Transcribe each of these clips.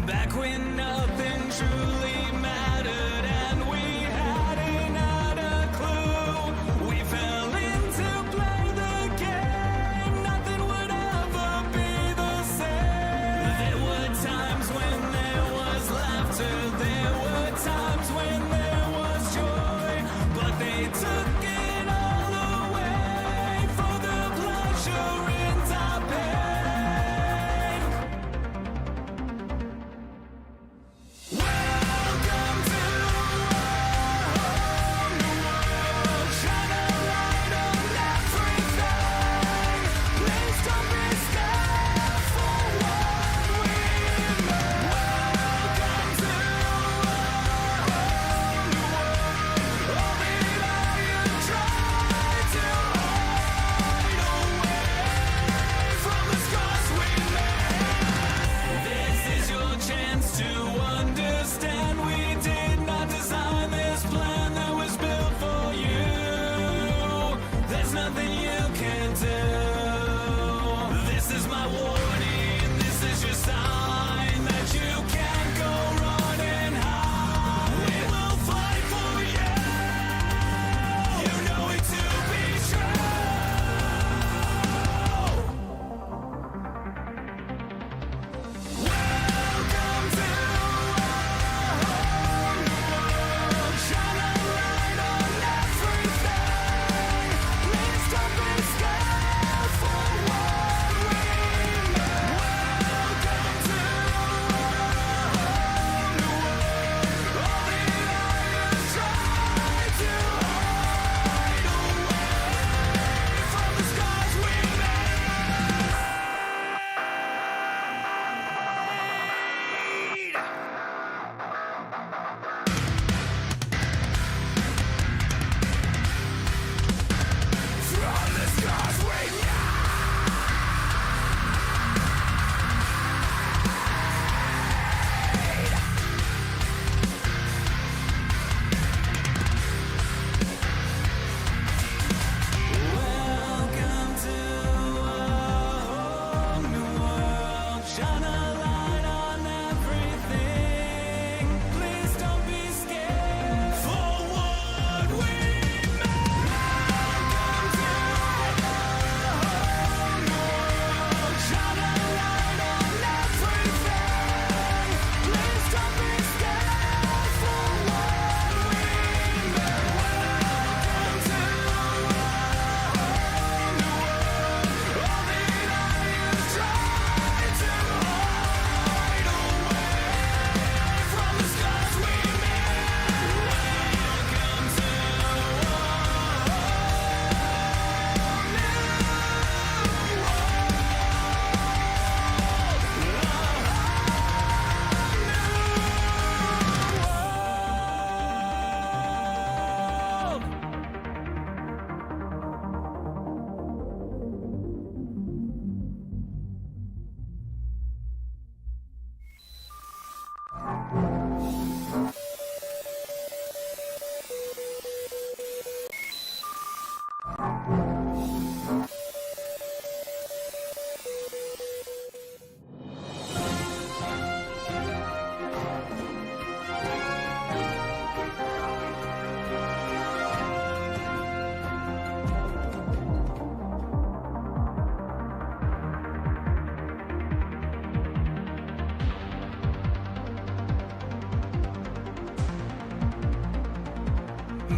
Back when nothing truly mattered and we hadn't had a clue, we fell in to play the game. Nothing would ever be the same. There were times when there was laughter, there were times when there was joy, but they took it all away for the pleasure in our pain. Welcome to our new world. Shine a light on everything. Please don't be scared for what we know. Welcome to our new world. All the light you try to hide away from the scars we made. This is your chance to understand we did not design this plan that was built for you. There's nothing you can do. This is my warning, this is your sign that you can't go run and hide. We will fight for you. You know it to be true. Welcome to our new world. Shine a light on everything. Please don't be scared for what we know. Welcome to our new world. All the light you try to hide away from the scars we made. From the scars we Welcome to our new world. Shine a light on everything. Please don't be scared for what we made. Welcome to our new world. Shine a light on everything. Please don't be scared for what we made. Welcome to our new world. All the light you try to hide away from the scars we made. Welcome to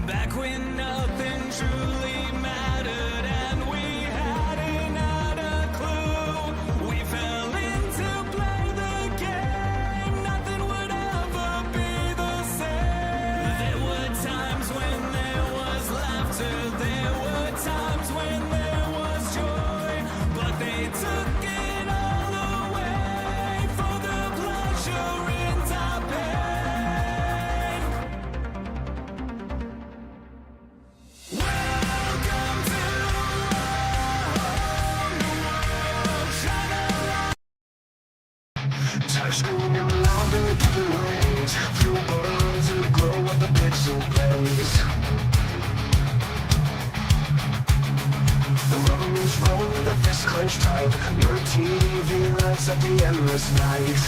Back when nothing truly mattered and we hadn't had a clue, we fell in to play the game. Nothing would ever be the same. There were times when there was laughter, there were times when there was joy, but they took it all away for the pleasure in our pain. Welcome to our new world. Shine a light. Touch me louder to the range. Few words in the glow of the pixel blaze. The rubber moves roll with a fist clenched tight. Your TV lights up the endless night.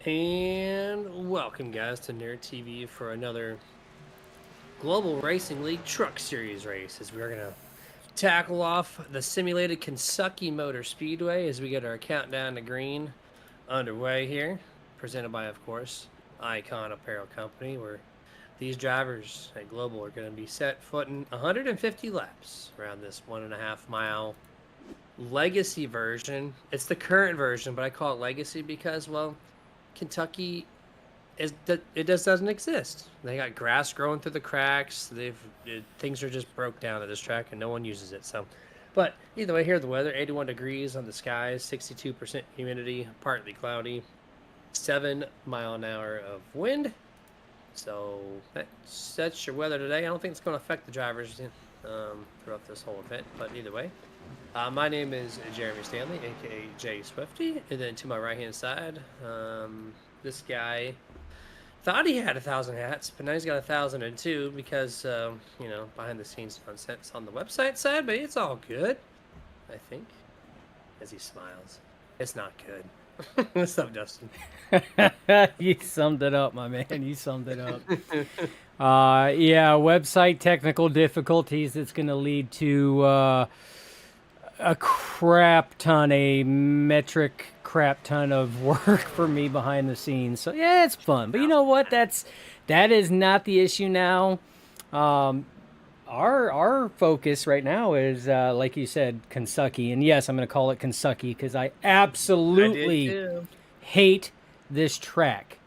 And welcome, guys, to Nerd TV for another Global Racing League Truck Series race. As we're gonna tackle off the simulated Kentucky Motor Speedway as we get our countdown to green underway here, presented by, of course, Icon Apparel Company, where these drivers at Global are going to be set footing 150 laps around this 1.5 mile legacy version. It's the current version, but I call it legacy because, well, Kentucky it just doesn't exist. They got grass growing through the cracks. Things are just broke down at this track, and no one uses it. So, but either way, here the weather: 81 degrees on the skies, 62% humidity, partly cloudy, 7 mile an hour of wind. So that's your weather today. I don't think it's going to affect the drivers throughout this whole event. But either way, my name is Jeremy Stanley, aka Jay Swifty, and then to my right hand side, this guy thought he had 1,000 hats, but now he's got 1,002 because behind the scenes nonsense on the website side. But it's all good, I think. As he smiles, it's not good. What's up, Dustin? You summed it up, my man. You summed it up. Yeah, website technical difficulties. It's going to lead to a crap ton, a metric crap ton of work for me behind the scenes. So yeah, it's fun. But you know what? That is not the issue now. Our focus right now is, like you said, Kentucky. And yes, I'm going to call it Kentucky because I absolutely hate this track.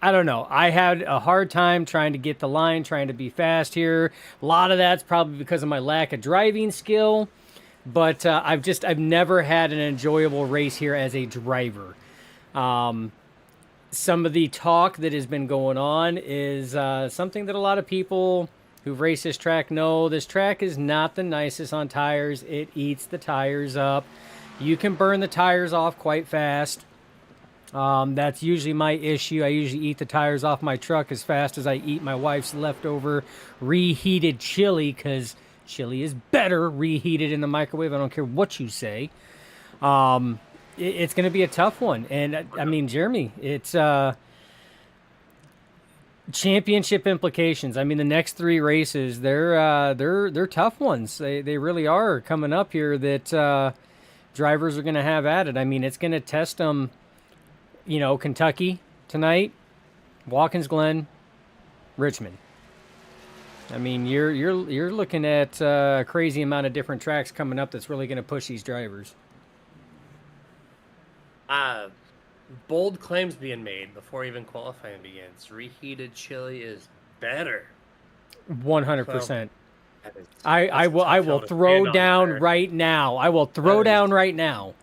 I don't know. I had a hard time trying to get the line, trying to be fast here. A lot of that's probably because of my lack of driving skill. But I've never had an enjoyable race here as a driver. Some of the talk that has been going on is something that a lot of people who've raced this track know. This track is not the nicest on tires. It eats the tires up. You can burn the tires off quite fast. That's usually my issue. I usually eat the tires off my truck as fast as I eat my wife's leftover reheated chili, because chili is better reheated in the microwave. I don't care what you say. It's going to be a tough one. And I mean, Jeremy, it's championship implications. I mean, the next three races, they're tough ones. They really are coming up here that drivers are going to have at it. I mean, it's going to test them, Kentucky tonight, Watkins Glen, Richmond. I mean, you're looking at a crazy amount of different tracks coming up that's really going to push these drivers. Bold claims being made before even qualifying begins. Reheated chili is better. 100%. I will throw down right now. I will throw down right now.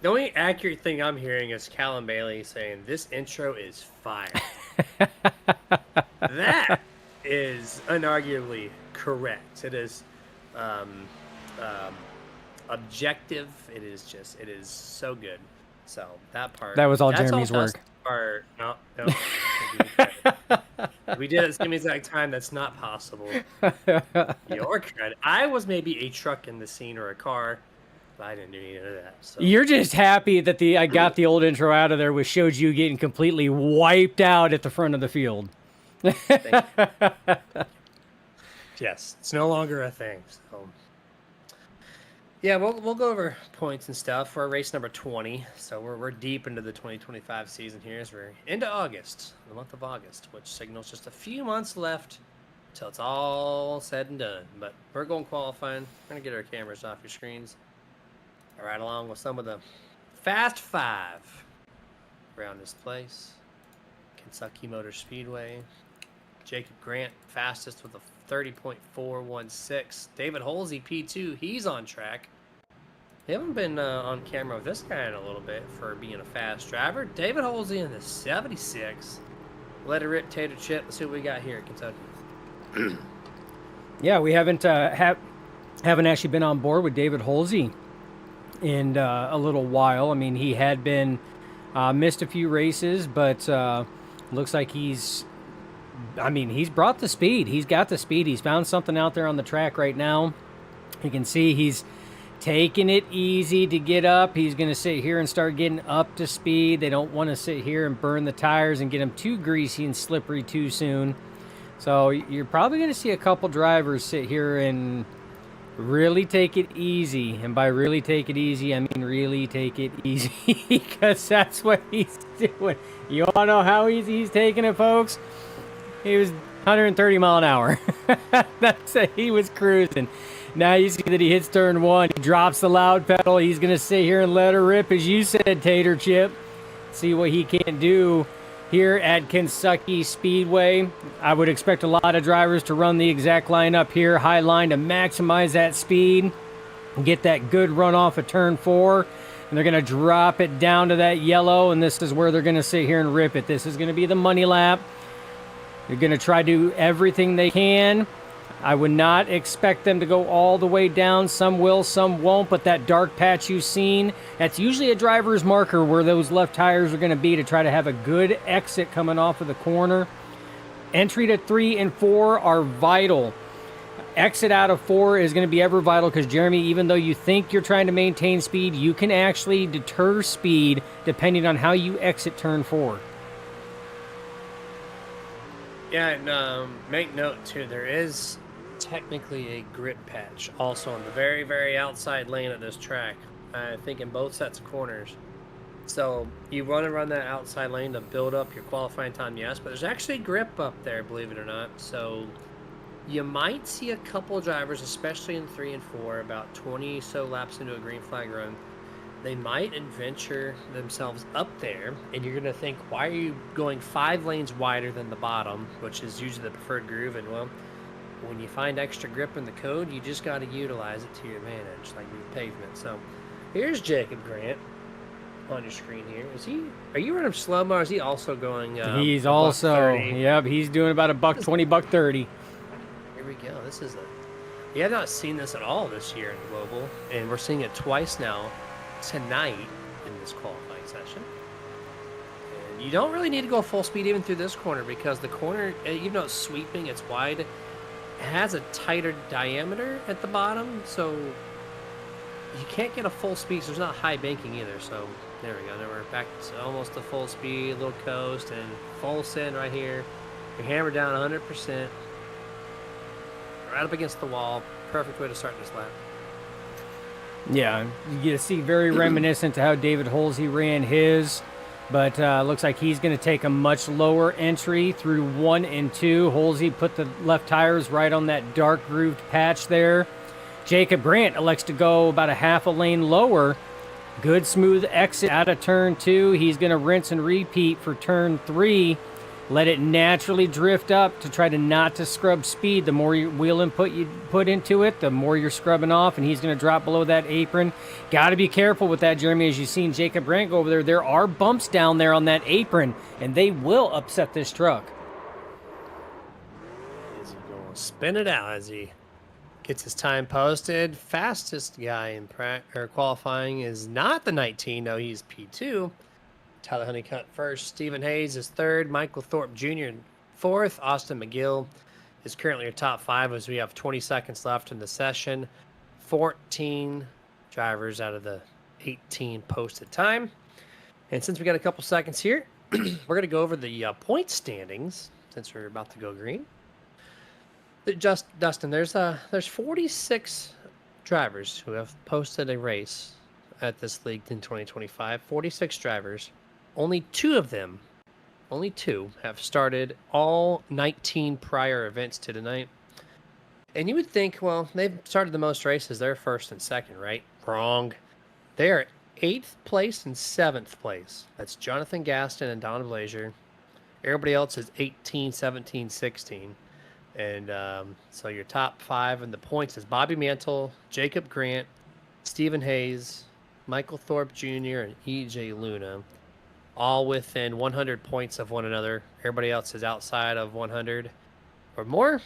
The only accurate thing I'm hearing is Callum Bailey saying this intro is fire. That is unarguably correct. It is objective. It is so good. So that part. That was all Jeremy's work. No. We did it at the same exact time. That's not possible. Your credit. I was maybe a truck in the scene or a car, but I didn't do any of that. So. You're just happy that I got the old intro out of there, which showed you getting completely wiped out at the front of the field. Thank you. Yes, it's no longer a thing. So. Yeah, we'll go over points and stuff. We're race number 20, so we're deep into the 2025 season here as we're into August, the month of August, which signals just a few months left till it's all said and done. But we're going qualifying. We're going to get our cameras off your screens. All right, along with some of the Fast Five around this place. Kentucky Motor Speedway. Jacob Grant, fastest with a 30.416. David Holsey, P2, he's on track. They haven't been on camera with this guy in a little bit for being a fast driver. David Holsey in the 76. Let it rip, tater chip. Let's see what we got here at Kentucky. Yeah, we haven't actually been on board with David Holsey in a little while. I mean, he had been missed a few races, but looks like he's brought the speed. He's got the speed. He's found something out there on the track right now. You can see he's taking it easy to get up. He's going to sit here and start getting up to speed. They don't want to sit here and burn the tires and get them too greasy and slippery too soon. So you're probably going to see a couple drivers sit here and really take it easy. And by really take it easy, I mean really take it easy because that's what he's doing. You all know how easy he's taking it, folks? He was 130 mile an hour. That's it. He was cruising. Now you see that he hits turn one. He drops the loud pedal. He's going to sit here and let her rip, as you said, Tater Chip. See what he can do here at Kentucky Speedway. I would expect a lot of drivers to run the exact line up here, high line, to maximize that speed and get that good run off of turn four. And they're going to drop it down to that yellow, and this is where they're going to sit here and rip it. This is going to be the money lap. They're going to try to do everything they can. I would not expect them to go all the way down. Some will, some won't, but that dark patch you've seen, that's usually a driver's marker where those left tires are going to be to try to have a good exit coming off of the corner. Entry to 3 and 4 are vital. Exit out of 4 is going to be ever vital because, Jeremy, even though you think you're trying to maintain speed, you can actually deter speed depending on how you exit turn 4. Yeah, and make note, too, there is technically a grip patch also on the very, very outside lane of this track. I think in both sets of corners. So you want to run that outside lane to build up your qualifying time, yes, but there's actually grip up there, believe it or not. So you might see a couple drivers, especially in 3 and 4, about 20 so laps into a green flag run. They might adventure themselves up there, and you're going to think, why are you going 5 lanes wider than the bottom, which is usually the preferred groove? And, well, when you find extra grip in the code, you just got to utilize it to your advantage, like with pavement. So here's Jacob Grant on your screen here. Are you running slow-mo, or is he also going He's also, yep, he's doing about $120, $130. Here we go. You have not seen this at all this year in Global, and we're seeing it twice now tonight in this qualifying session. And you don't really need to go full speed even through this corner because the corner, even though it's sweeping, it's wide, it has a tighter diameter at the bottom, so you can't get a full speed. So there's not high banking either. So there we go. Then we're back to almost to full speed, little coast, and full send right here. You're hammered down 100%, right up against the wall. Perfect way to start this lap. Yeah, you see very reminiscent to how David Holsey ran his, but looks like he's going to take a much lower entry through 1 and 2. Holsey put the left tires right on that dark grooved patch there. Jacob Grant elects to go about a half a lane lower. Good smooth exit out of turn 2. He's going to rinse and repeat for turn 3. Let it naturally drift up to try to not to scrub speed. The more wheel input you put into it, the more you're scrubbing off, and he's going to drop below that apron. Got to be careful with that, Jeremy. As you've seen Jacob Brandt go over there, there are bumps down there on that apron, and they will upset this truck. Is he going to spin it out as he gets his time posted? Fastest guy in qualifying is not the 19. No, he's P2. Tyler Honeycutt first. Stephen Hayes is third. Michael Thorpe Jr. fourth. Austin McGill is currently your top 5 as we have 20 seconds left in the session. 14 drivers out of the 18 posted time. And since we got a couple seconds here, we're going to go over the point standings since we're about to go green. Dustin, there's 46 drivers who have posted a race at this league in 2025. 46 drivers. Only 2 of them, have started all 19 prior events to tonight. And you would think, well, they've started the most races. They're first and second, right? Wrong. They are 8th place and 7th place. That's Jonathan Gaston and Don Blazier. Everybody else is 18, 17, 16. And so your top 5 in the points is Bobby Mantle, Jacob Grant, Stephen Hayes, Michael Thorpe Jr., and E.J. Luna, all within 100 points of one another. Everybody else is outside of 100 or more.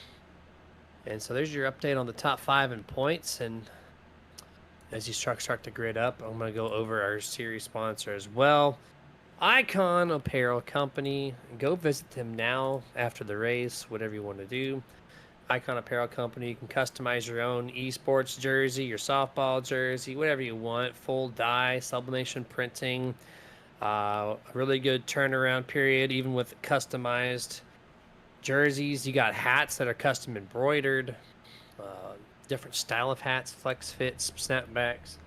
And so there's your update on the top 5 in points. And as these trucks start to grid up, I'm going to go over our series sponsor as well. Icon Apparel Company. Go visit them now after the race, whatever you want to do. Icon Apparel Company. You can customize your own esports jersey, your softball jersey, whatever you want. Full dye, sublimation printing. A really good turnaround period, even with customized jerseys. You got hats that are custom embroidered. Different style of hats, flex fits, snapbacks,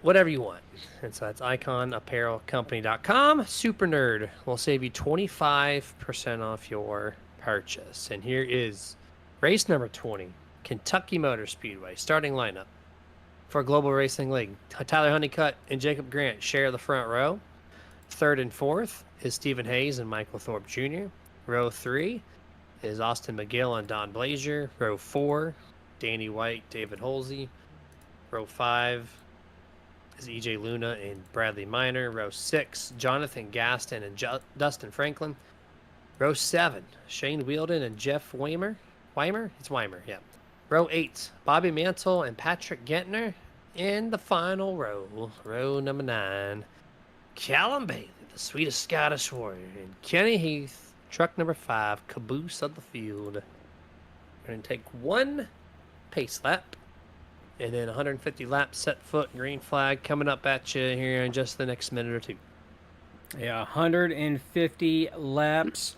whatever you want. And so that's iconapparelcompany.com. Super Nerd will save you 25% off your purchase. And here is race number 20, Kentucky Motor Speedway, starting lineup for Global Racing League. Tyler Honeycutt and Jacob Grant share the front row. Third and fourth is Stephen Hayes and Michael Thorpe Jr. Row 3 is Austin McGill and Don Blazier. Row 4, Danny White, David Holsey. Row 5 is EJ Luna and Bradley Minor. Row 6, Jonathan Gaston and Dustin Franklin. Row 7, Shane Wielden and Jeff Weimer. It's Weimer, yeah. Row 8, Bobby Mantle and Patrick Gentner. In the final row, row number 9, Callum Bailey, the sweetest Scottish warrior, and Kenny Heath, truck number 5, caboose of the field. We're going to take one pace lap, and then 150 laps, set foot, green flag coming up at you here in just the next minute or two. Yeah, 150 laps.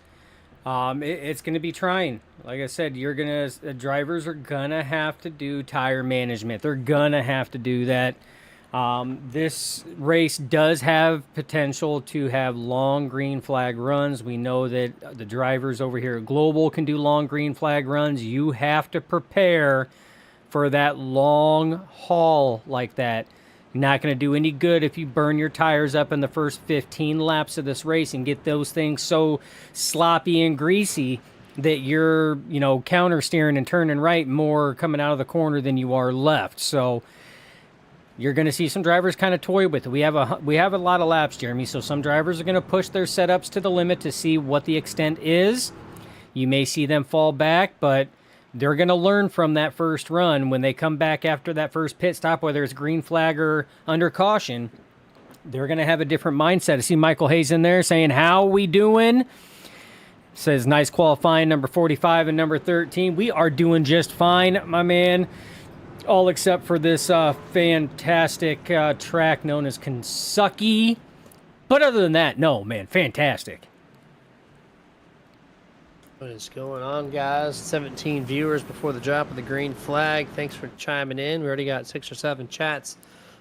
It's going to be trying. Like I said, the drivers are going to have to do tire management. They're going to have to do that. This race does have potential to have long green flag runs. We know that the drivers over here at Global can do long green flag runs. You have to prepare for that long haul like that. Not going to do any good if you burn your tires up in the first 15 laps of this race and get those things so sloppy and greasy that you're, counter steering and turning right more coming out of the corner than you are left. So you're going to see some drivers kind of toy with it. We have a lot of laps, Jeremy, so some drivers are going to push their setups to the limit to see what the extent is. You may see them fall back, but they're going to learn from that first run. When they come back after that first pit stop, whether it's green flag or under caution, they're going to have a different mindset. I see Michael Hayes in there saying, how we doing? Says, nice qualifying, number 45 and number 13. We are doing just fine, my man. All except for this fantastic track known as Kentucky. But other than that, no, man, fantastic. What is going on, guys? 17 viewers before the drop of the green flag. Thanks for chiming in. We already got 6 or 7 chats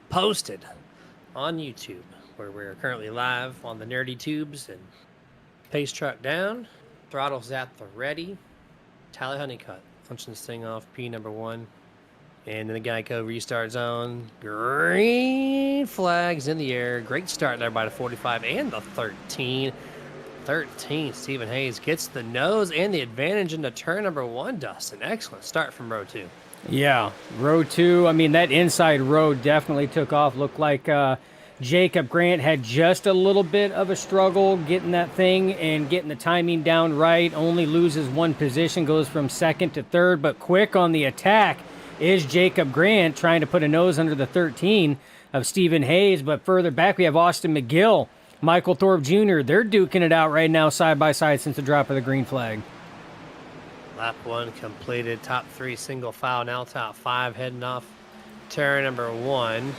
posted on YouTube, where we're currently live on the Nerdy Tubes. And pace truck down, throttles at the ready. Tyler Honeycutt punching this thing off, P number 1. And then the Geico restart zone. Green flags in the air. Great start there by the 45 and the 13. 13, Stephen Hayes gets the nose and the advantage into turn number 1, Dustin. Excellent start from row 2. Yeah, row 2. I mean, that inside row definitely took off. Looked like Jacob Grant had just a little bit of a struggle getting that thing and getting the timing down right. Only loses 1 position, goes from 2nd to 3rd, but quick on the attack is Jacob Grant trying to put a nose under the 13 of Stephen Hayes. But further back, we have Austin McGill, Michael Thorpe Jr. They're duking it out right now side by side since the drop of the green flag. Lap 1 completed. Top 3 single file. Now top 5 heading off turn number 1.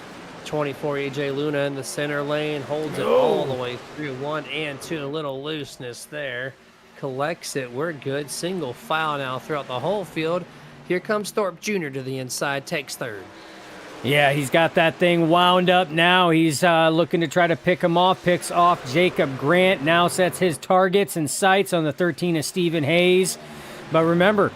24 EJ Luna in the center lane. Holds it all the way through 1 and 2. A little looseness there. Collects it. We're good. Single file now throughout the whole field. Here comes Thorpe Jr. to the inside. Takes 3rd. Yeah, he's got that thing wound up now. He's looking to try to pick him off. Picks off Jacob Grant. Now sets his targets and sights on the 13 of Stephen Hayes. But remember,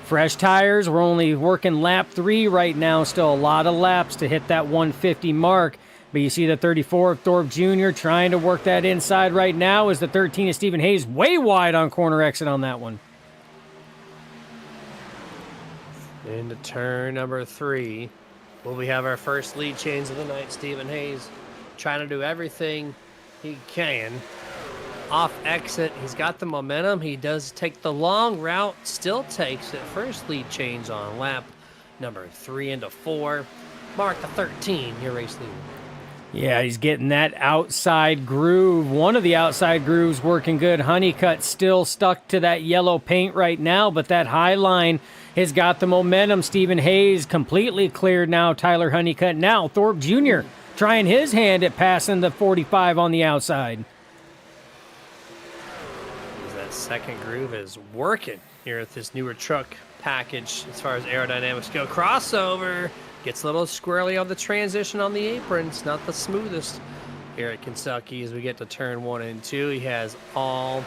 fresh tires. We're only working lap 3 right now. Still a lot of laps to hit that 150 mark. But you see the 34 of Thorpe Jr. trying to work that inside right now as the 13 of Stephen Hayes way wide on corner exit on that one. Into turn number 3. Will we have our first lead change of the night? Stephen Hayes trying to do everything he can. Off exit, he's got the momentum. He does take the long route, still takes it. First lead change on lap number 3 into 4. Mark the 13, your race leader. Yeah, he's getting that outside groove. One of the outside grooves working good. Honeycutt still stuck to that yellow paint right now, but that high line has got the momentum. Stephen Hayes completely cleared now. Tyler Honeycutt now. Thorpe Jr. trying his hand at passing the 45 on the outside. That second groove is working here with this newer truck package as far as aerodynamics go. Crossover. Gets a little squirrely on the transition on the apron. It's not the smoothest here at Kentucky as we get to turn 1 and 2. He has all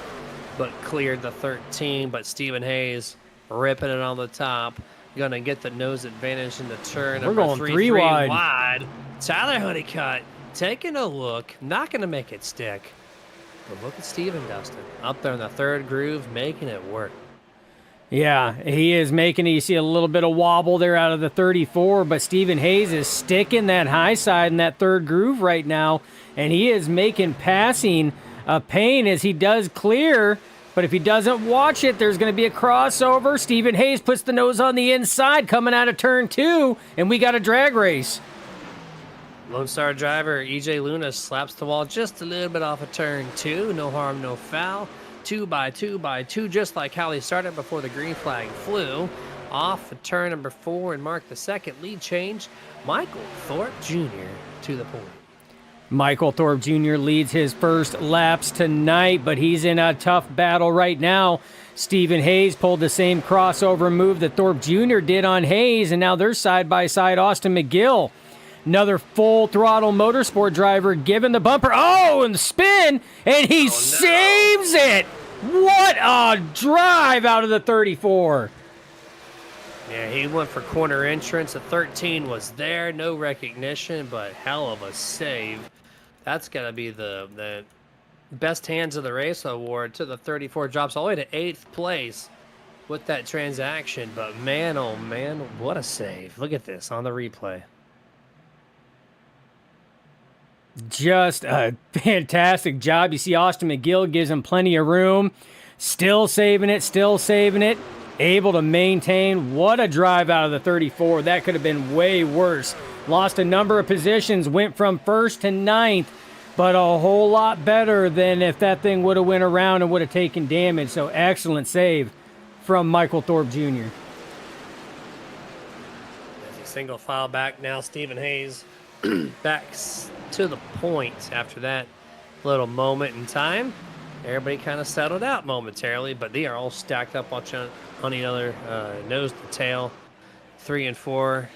but cleared the 13, but Stephen Hayes ripping it on the top. Going to get the nose advantage in the turn. We're Number going 3 three wide. Tyler Honeycutt taking a look. Not going to make it stick. But look at Steven Dustin up there in the third groove, making it work. Yeah, he is making it. You see a little bit of wobble there out of the 34, but Stephen Hayes is sticking that high side in that third groove right now, and he is making passing a pain as he does clear, but if he doesn't watch it, there's going to be a crossover. Stephen Hayes puts the nose on the inside coming out of turn 2, and we got a drag race. Lone Star driver EJ Luna slaps the wall just a little bit off of turn 2. No harm, no foul. 2 by 2 by 2, just like how he started before the green flag flew. Off of turn number 4 and marked the second lead change. Michael Thorpe Jr. to the point. Michael Thorpe Jr. leads his first laps tonight, but he's in a tough battle right now. Stephen Hayes pulled the same crossover move that Thorpe Jr. did on Hayes, and now they're side by side. Austin McGill, another full throttle motorsport driver, giving the bumper. Oh, and the spin, and he saves it. What a drive out of the 34. Yeah, he went for corner entrance. The 13 was there, no recognition, but hell of a save. That's got to be the best hands of the race award to the 34. Drops all the way to 8th place with that transaction. But man, oh man, what a save. Look at this on the replay. Just a fantastic job. You see Austin McGill gives him plenty of room. Still saving it. Able to maintain. What a drive out of the 34. That could have been way worse. Lost a number of positions. Went from 1st to 9th. But a whole lot better than if that thing would have went around and would have taken damage. So excellent save from Michael Thorpe Jr. As he single file back now, Stephen Hayes back to the point after that little moment in time. Everybody kind of settled out momentarily, but they are all stacked up on each other, nose to tail. 3 and 4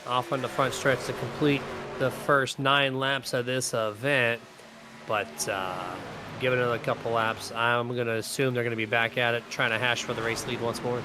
off on the front stretch to complete the first 9 laps of this event. But give it another couple laps. I'm going to assume they're going to be back at it, trying to hash for the race lead once more.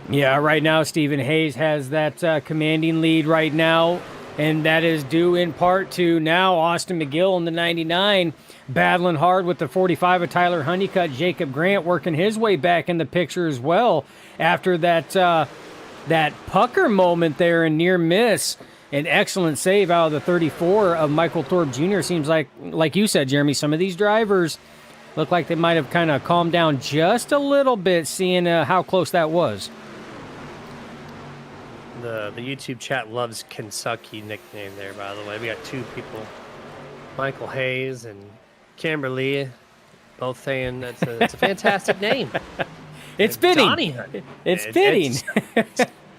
Yeah, right now Stephen Hayes has that commanding lead right now. And that is due in part to now Austin McGill in the 99 battling hard with the 45 of Tyler Honeycutt. Jacob Grant working his way back in the picture as well after that pucker moment there and near miss. An excellent save out of the 34 of Michael Thorpe Jr. Seems like you said, Jeremy, some of these drivers look like they might have kind of calmed down just a little bit seeing how close that was. The YouTube chat loves Kentucky nickname there, by the way. We got 2 people, Michael Hayes and Kimberly, both saying it's a fantastic name. It's fitting. Donnie, it's fitting.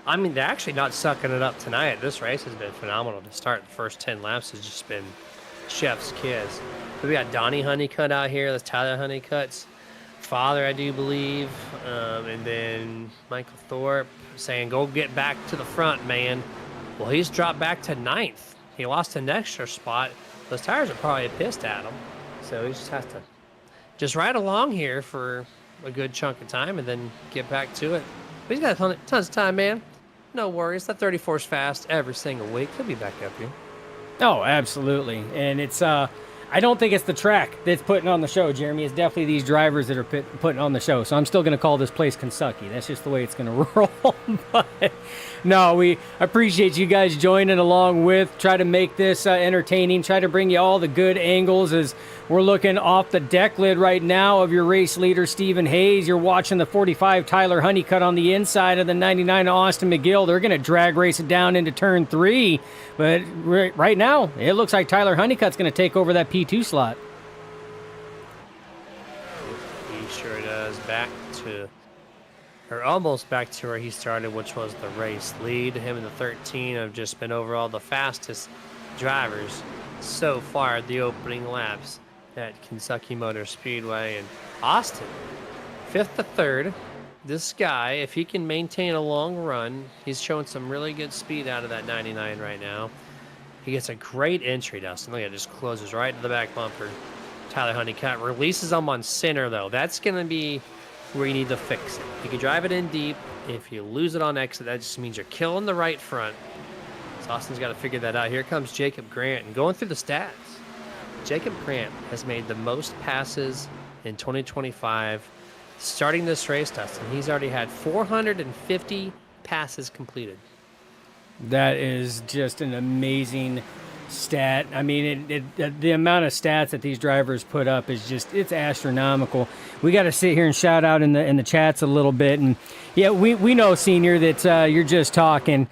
I mean, they're actually not sucking it up tonight. This race has been phenomenal to start. The first 10 laps has just been chef's kiss. But we got Donnie Honeycutt out here. That's Tyler Honeycutt's father, I do believe. And then Michael Thorpe saying, go get back to the front, man. Well, he's dropped back to 9th. He lost an extra spot. Those tires are probably pissed at him. So he just has to just ride along here for a good chunk of time and then get back to it. But he's got tons of time, man. No worries. That 34's fast every single week. He'll be back up here. Oh, absolutely. And it's I don't think it's the track that's putting on the show, Jeremy. It's definitely these drivers that are putting on the show. So I'm still going to call this place Kentucky. That's just the way it's going to roll. But no, we appreciate you guys joining along with. Try to make this entertaining. Try to bring you all the good angles as we're looking off the deck lid right now of your race leader, Stephen Hayes. You're watching the 45 Tyler Honeycutt on the inside of the 99 Austin McGill. They're going to drag race it down into turn 3. But right now, it looks like Tyler Honeycutt's going to take over that P2 slot. He sure does. Back to, or almost back to where he started, which was the race lead. Him and the 13 have just been overall the fastest drivers so far at the opening laps at Kentucky Motor Speedway. And Austin, 5th to 3rd. This guy, if he can maintain a long run, he's showing some really good speed out of that 99 right now. He gets a great entry, Dustin. Look at it, just closes right to the back bumper. Tyler Honeycutt releases him on center, though. That's going to be where you need to fix it. You can drive it in deep. If you lose it on exit, that just means you're killing the right front. So Austin's got to figure that out. Here comes Jacob Grant. And going through the stats, Jacob Grant has made the most passes in 2025. Starting this race, Dustin, he's already had 450 passes completed. That is just an amazing stat. I mean, the amount of stats that these drivers put up is just, it's astronomical. We got to sit here and shout out in the chats a little bit. And yeah, we know, Senior, that you're just talking.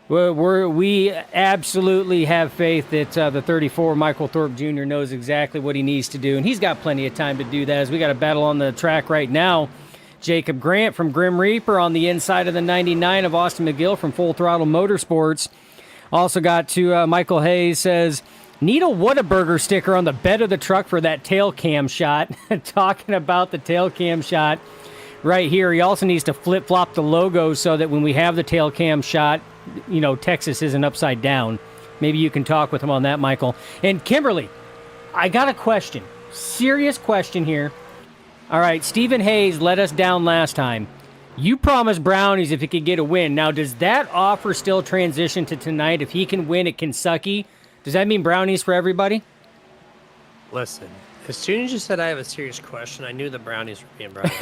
We absolutely have faith that the 34, Michael Thorpe Jr., knows exactly what he needs to do, and he's got plenty of time to do that as we got a battle on the track right now. Jacob Grant from Grim Reaper on the inside of the 99 of Austin McGill from Full Throttle Motorsports. Also got to Michael Hayes says, need a Whataburger sticker on the bed of the truck for that tail cam shot. Talking about the tail cam shot right here. He also needs to flip-flop the logo so that when we have the tail cam shot, you know, Texas isn't upside down. Maybe you can talk with him on that, Michael. And Kimberly, I got a question. Serious question here. All right, Stephen Hayes let us down last time. You promised brownies if he could get a win. Now, does that offer still transition to tonight? If he can win at Kentucky, does that mean brownies for everybody? Listen, as soon as you said I have a serious question, I knew the brownies were being brought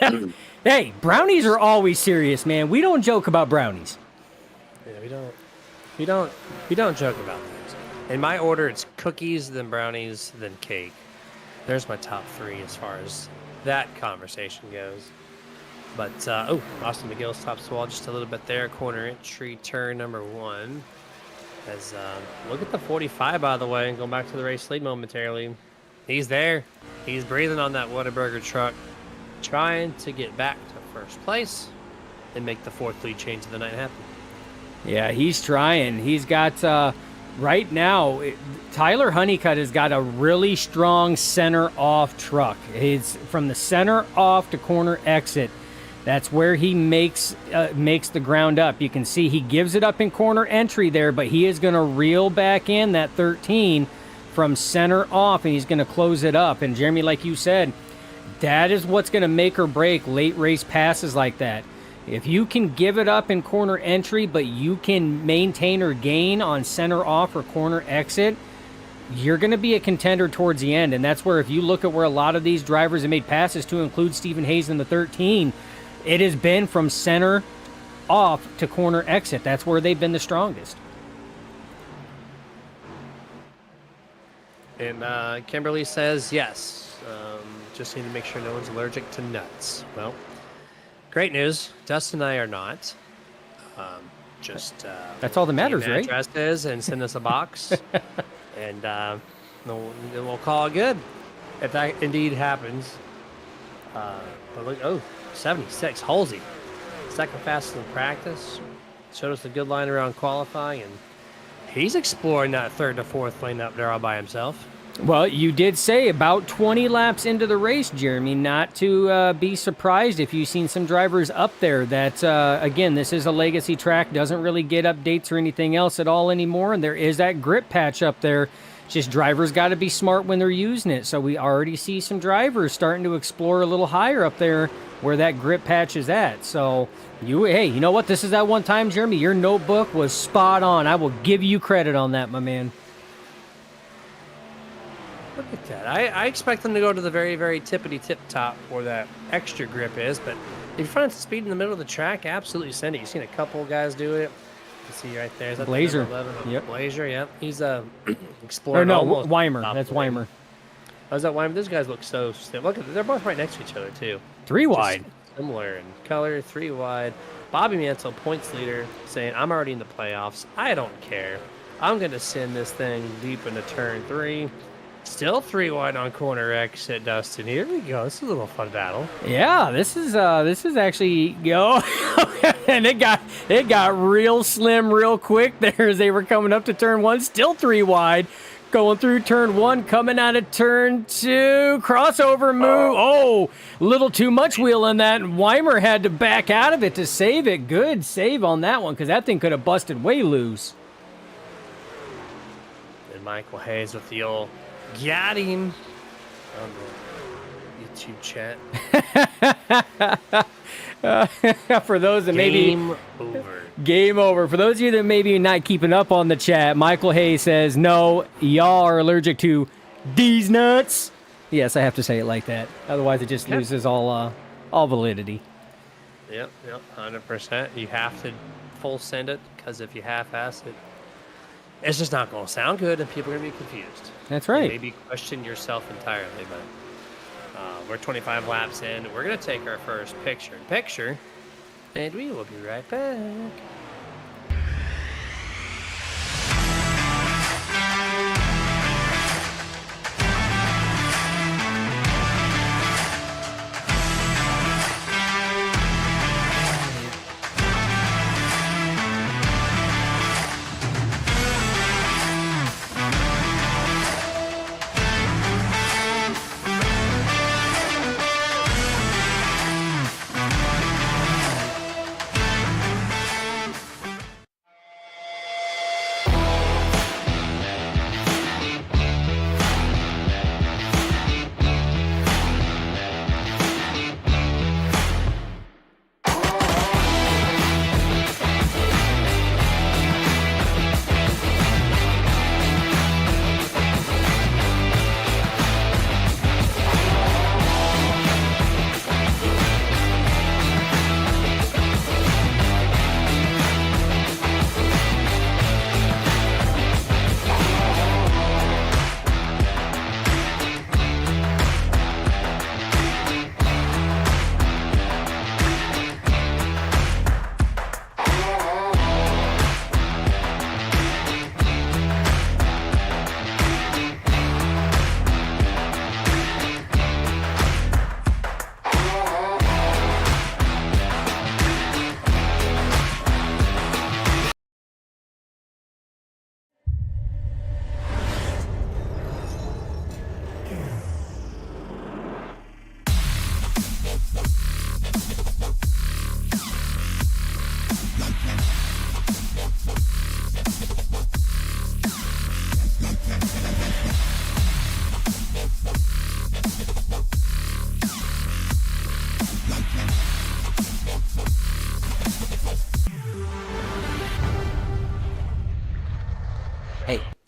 up. Hey, brownies are always serious, man. We don't joke about brownies. Yeah, we don't joke about things. In my order, it's cookies, then brownies, then cake. There's my top 3 as far as that conversation goes. But Austin McGill stops the wall just a little bit there. Corner entry, turn number 1. As look at the 45, by the way, and going back to the race lead momentarily. He's there. He's breathing on that Whataburger truck, trying to get back to first place and make the 4th lead change of the night happen. Yeah, he's trying. He's got, right now, Tyler Honeycutt has got a really strong center-off truck. It's from the center off to corner exit. That's where he makes the ground up. You can see he gives it up in corner entry there, but he is going to reel back in that 13 from center off, and he's going to close it up. And Jeremy, like you said, that is what's going to make or break late race passes like that. If you can give it up in corner entry, but you can maintain or gain on center off or corner exit, you're going to be a contender towards the end. And that's where, if you look at where a lot of these drivers have made passes, to include Stephen Hayes in the 13, it has been from center off to corner exit. That's where they've been the strongest. And Kimberly says, yes, just need to make sure no one's allergic to nuts. Well, great news. Dustin and I are not. That's all that matters, right? Addresses and send us a box, and then we'll call it good if that indeed happens. But look, 76, Halsey, second fastest in practice. Showed us a good line around qualifying, and he's exploring that 3rd to 4th lane up there all by himself. Well, you did say about 20 laps into the race, Jeremy, not to be surprised if you've seen some drivers up there that, again, this is a legacy track, doesn't really get updates or anything else at all anymore, and there is that grip patch up there. Just drivers got to be smart when they're using it, so we already see some drivers starting to explore a little higher up there where that grip patch is at. So, hey, you know what? This is that one time, Jeremy, your notebook was spot on. I will give you credit on that, my man. Look at that. I expect them to go to the very, very tippity-tip top where that extra grip is, but if you find speed in the middle of the track, absolutely send it. You've seen a couple guys do it. You see right there. Is that Blazer. The number 11? Yep. Blazer, yep. He's Or exploring no, almost Weimer. top That's of the lane. Weimer. Oh, is that Weimer? Those guys look so similar. Look at they're both right next to each other too. 3 Just wide. similar in color, 3 wide. Bobby Mansell, points leader, saying, I'm already in the playoffs. I don't care. I'm going to send this thing deep into turn 3. Still 3 wide on corner exit, Dustin. Here we go. This is a little fun battle. Yeah, this is actually and it got real slim real quick there as they were coming up to turn 1. Still 3 wide. Going through turn 1, coming out of turn 2, crossover move. Oh, a little too much wheel on that, and Weimer had to back out of it to save it. Good save on that one, because that thing could have busted way loose. And Michael Hayes with the old got him on the YouTube chat. For those that maybe Game over. game over. For those of you that maybe not keeping up on the chat, Michael Hayes says, "No, y'all are allergic to these nuts." Yes, I have to say it like that. Otherwise, it just loses all validity. Yep, 100%. You have to full send it, because if you half-ass it, it's just not going to sound good, and people are going to be confused. That's You right. maybe question yourself entirely, but we're 25 laps in. We're going to take our first picture-in-picture, and we will be right back.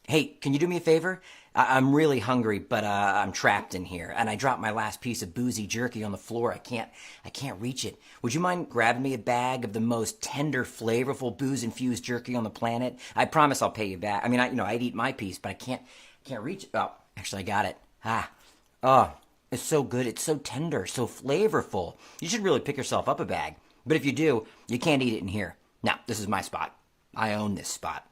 Hey, can you do me a favor? I'm really hungry, but I'm trapped in here, and I dropped my last piece of boozy jerky on the floor. I can't reach it. Would you mind grabbing me a bag of the most tender, flavorful booze-infused jerky on the planet? I promise I'll pay you back. I mean, I'd eat my piece, but I can't reach it. Oh, actually, I got it. Oh, it's so good. It's so tender, so flavorful. You should really pick yourself up a bag. But if you do, you can't eat it in here. Now, this is my spot. I own this spot.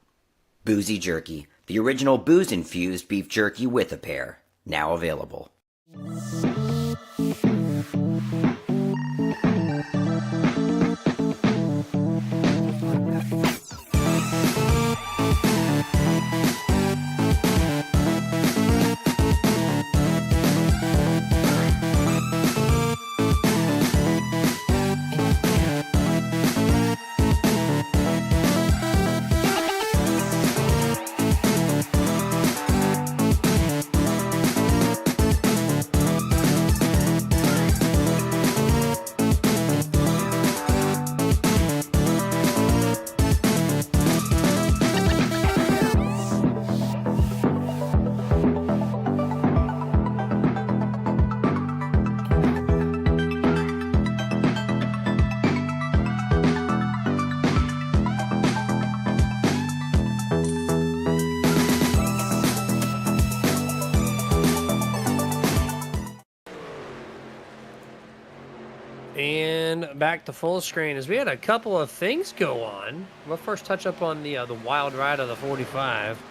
Boozy Jerky, the original booze-infused beef jerky with a pair. Now available. And back to full screen as we had a couple of things go on. We'll first touch up on the wild ride of the 45.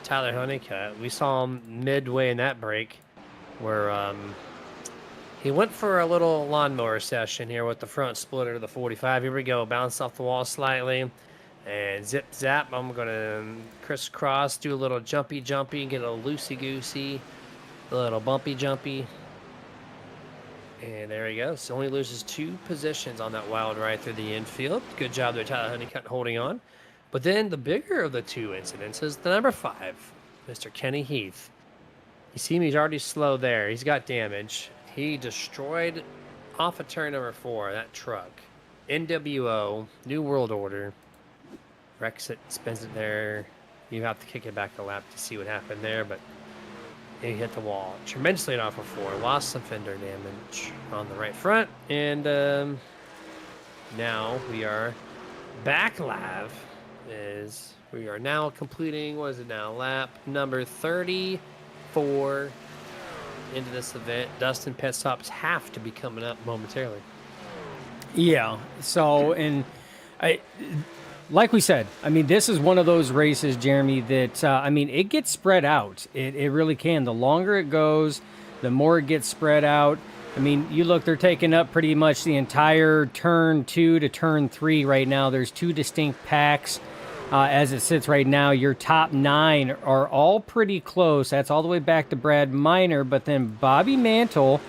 Tyler Honeycutt. We saw him midway in that break where he went for a little lawnmower session here with the front splitter of the 45. Here we go. Bounce off the wall slightly. And zip zap. I'm going to crisscross, do a little jumpy, get a loosey-goosey, a little bumpy, jumpy. And there he goes. Only loses 2 positions on that wild ride through the infield. Good job there, Tyler Honeycutt, holding on. But then the bigger of the 2 incidents is the number 5, Mr. Kenny Heath. You see him, he's already slow there. He's got damage. He destroyed off of turn number 4, that truck. NWO, New World Order. Wrecks it, spins it there. You have to kick it back a lap to see what happened there, but he hit the wall tremendously off of 4. Lost some fender damage on the right front. And now we are back live. We are now completing, what is it now, lap number 34 into this event. Dustin, pit stops have to be coming up momentarily. Yeah. So, and like we said, I mean, this is one of those races, Jeremy, that, I mean, it gets spread out. It really can. The longer it goes, the more it gets spread out. I mean, you look, they're taking up pretty much the entire turn 2 to turn 3 right now. There's 2 distinct packs. As it sits right now, your top 9 are all pretty close. That's all the way back to Brad Miner, but then Bobby Mantle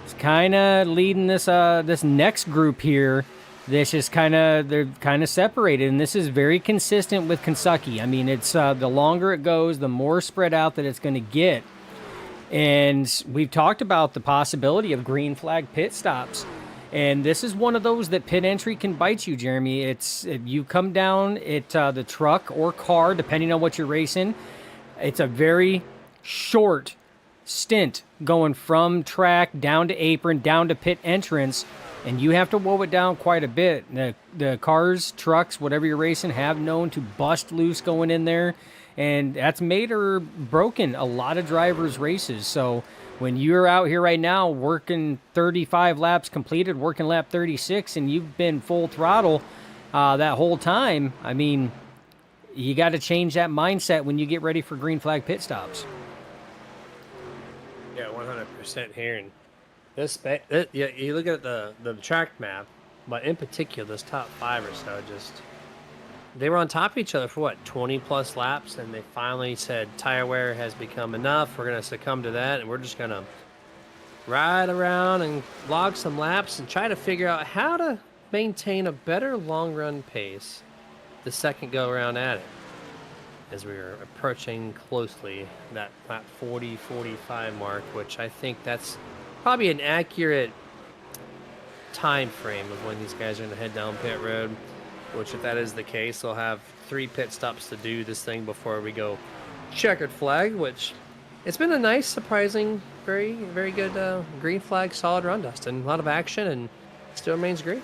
is kind of leading this this next group here. This is they're kind of separated, and this is very consistent with Kentucky. I mean, it's the longer it goes, the more spread out that it's going to get. And we've talked about the possibility of green flag pit stops. And this is one of those that pit entry can bite you, Jeremy. You come down at the truck or car, depending on what you're racing. It's a very short stint going from track down to apron, down to pit entrance, and you have to woe it down quite a bit. The cars, trucks, whatever you're racing, have known to bust loose going in there, and that's made or broken a lot of drivers' races. So when you're out here right now working 35 laps completed, working lap 36, and you've been full throttle that whole time, I mean, you got to change that mindset when you get ready for green flag pit stops. Yeah, 100% here. And this, yeah, you look at the track map, but in particular, this top 5 or so, they were on top of each other for what, 20 plus laps, and they finally said tire wear has become enough. We're going to succumb to that, and we're just going to ride around and log some laps and try to figure out how to maintain a better long run pace the second go around at it. As we are approaching closely that lap 40-45 mark, which I think that's probably an accurate time frame of when these guys are going to head down pit road. Which, if that is the case, they'll have 3 pit stops to do this thing before we go checkered flag. Which it's been a nice, surprising, very, very good green flag, solid run, Dustin. A lot of action and still remains green.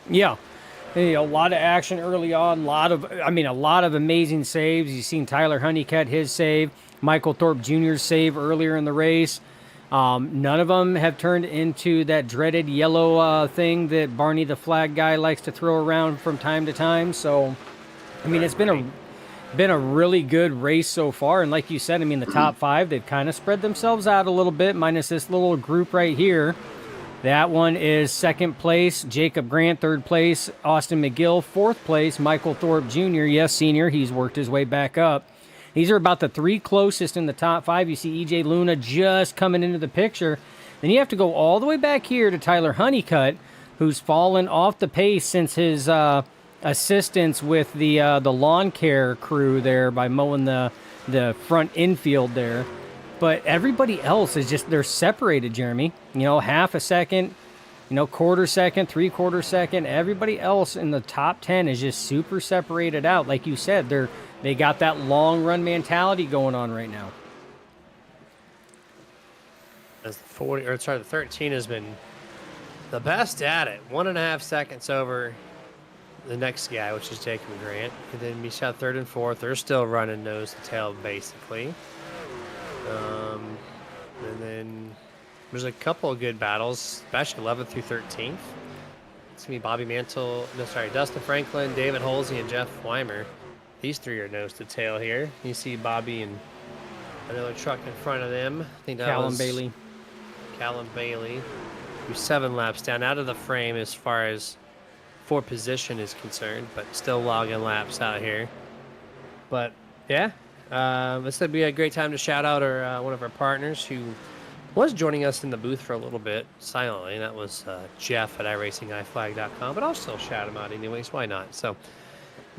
Yeah. A lot of action early on, a lot of amazing saves. You've seen Tyler Honeycutt, his save, Michael Thorpe Jr.'s save earlier in the race. None of them have turned into that dreaded yellow thing that Barney the flag guy likes to throw around from time to time. So, I mean, it's been a really good race so far. And like you said, I mean, the top 5, they've kind of spread themselves out a little bit, minus this little group right here. That one is 2nd place, Jacob Grant. 3rd place, Austin McGill. 4th place, Michael Thorpe Jr. Yes, senior. He's worked his way back up. These are about the 3 closest in the top 5. You see EJ Luna just coming into the picture. Then you have to go all the way back here to Tyler Honeycutt, who's fallen off the pace since his assistance with the lawn care crew there by mowing the front infield there. But everybody else is just, they're separated, Jeremy. You know, half a second, quarter second, 3/4 second. Everybody else in the top 10 is just super separated out. Like you said, they got that long run mentality going on right now. As the 13 has been the best at it. 1.5 seconds over the next guy, which is Jacob Grant. And then we shot 3rd and 4th. They're still running nose to tail, basically. And then there's a couple of good battles, especially 11th through 13th. It's gonna be Bobby Mantle, no, sorry, Dustin Franklin, David Holsey, and Jeff Weimer. These three are nose to tail here. You see Bobby and another truck in front of them. I think that Callum was Bailey. Callum Bailey, who's 7 laps down out of the frame as far as for position is concerned, but still logging laps out here. But yeah, this would be a great time to shout out our one of our partners who was joining us in the booth for a little bit silently. And that was Jeff at iRacingIFlag.com, but I'll still shout him out anyways. Why not? So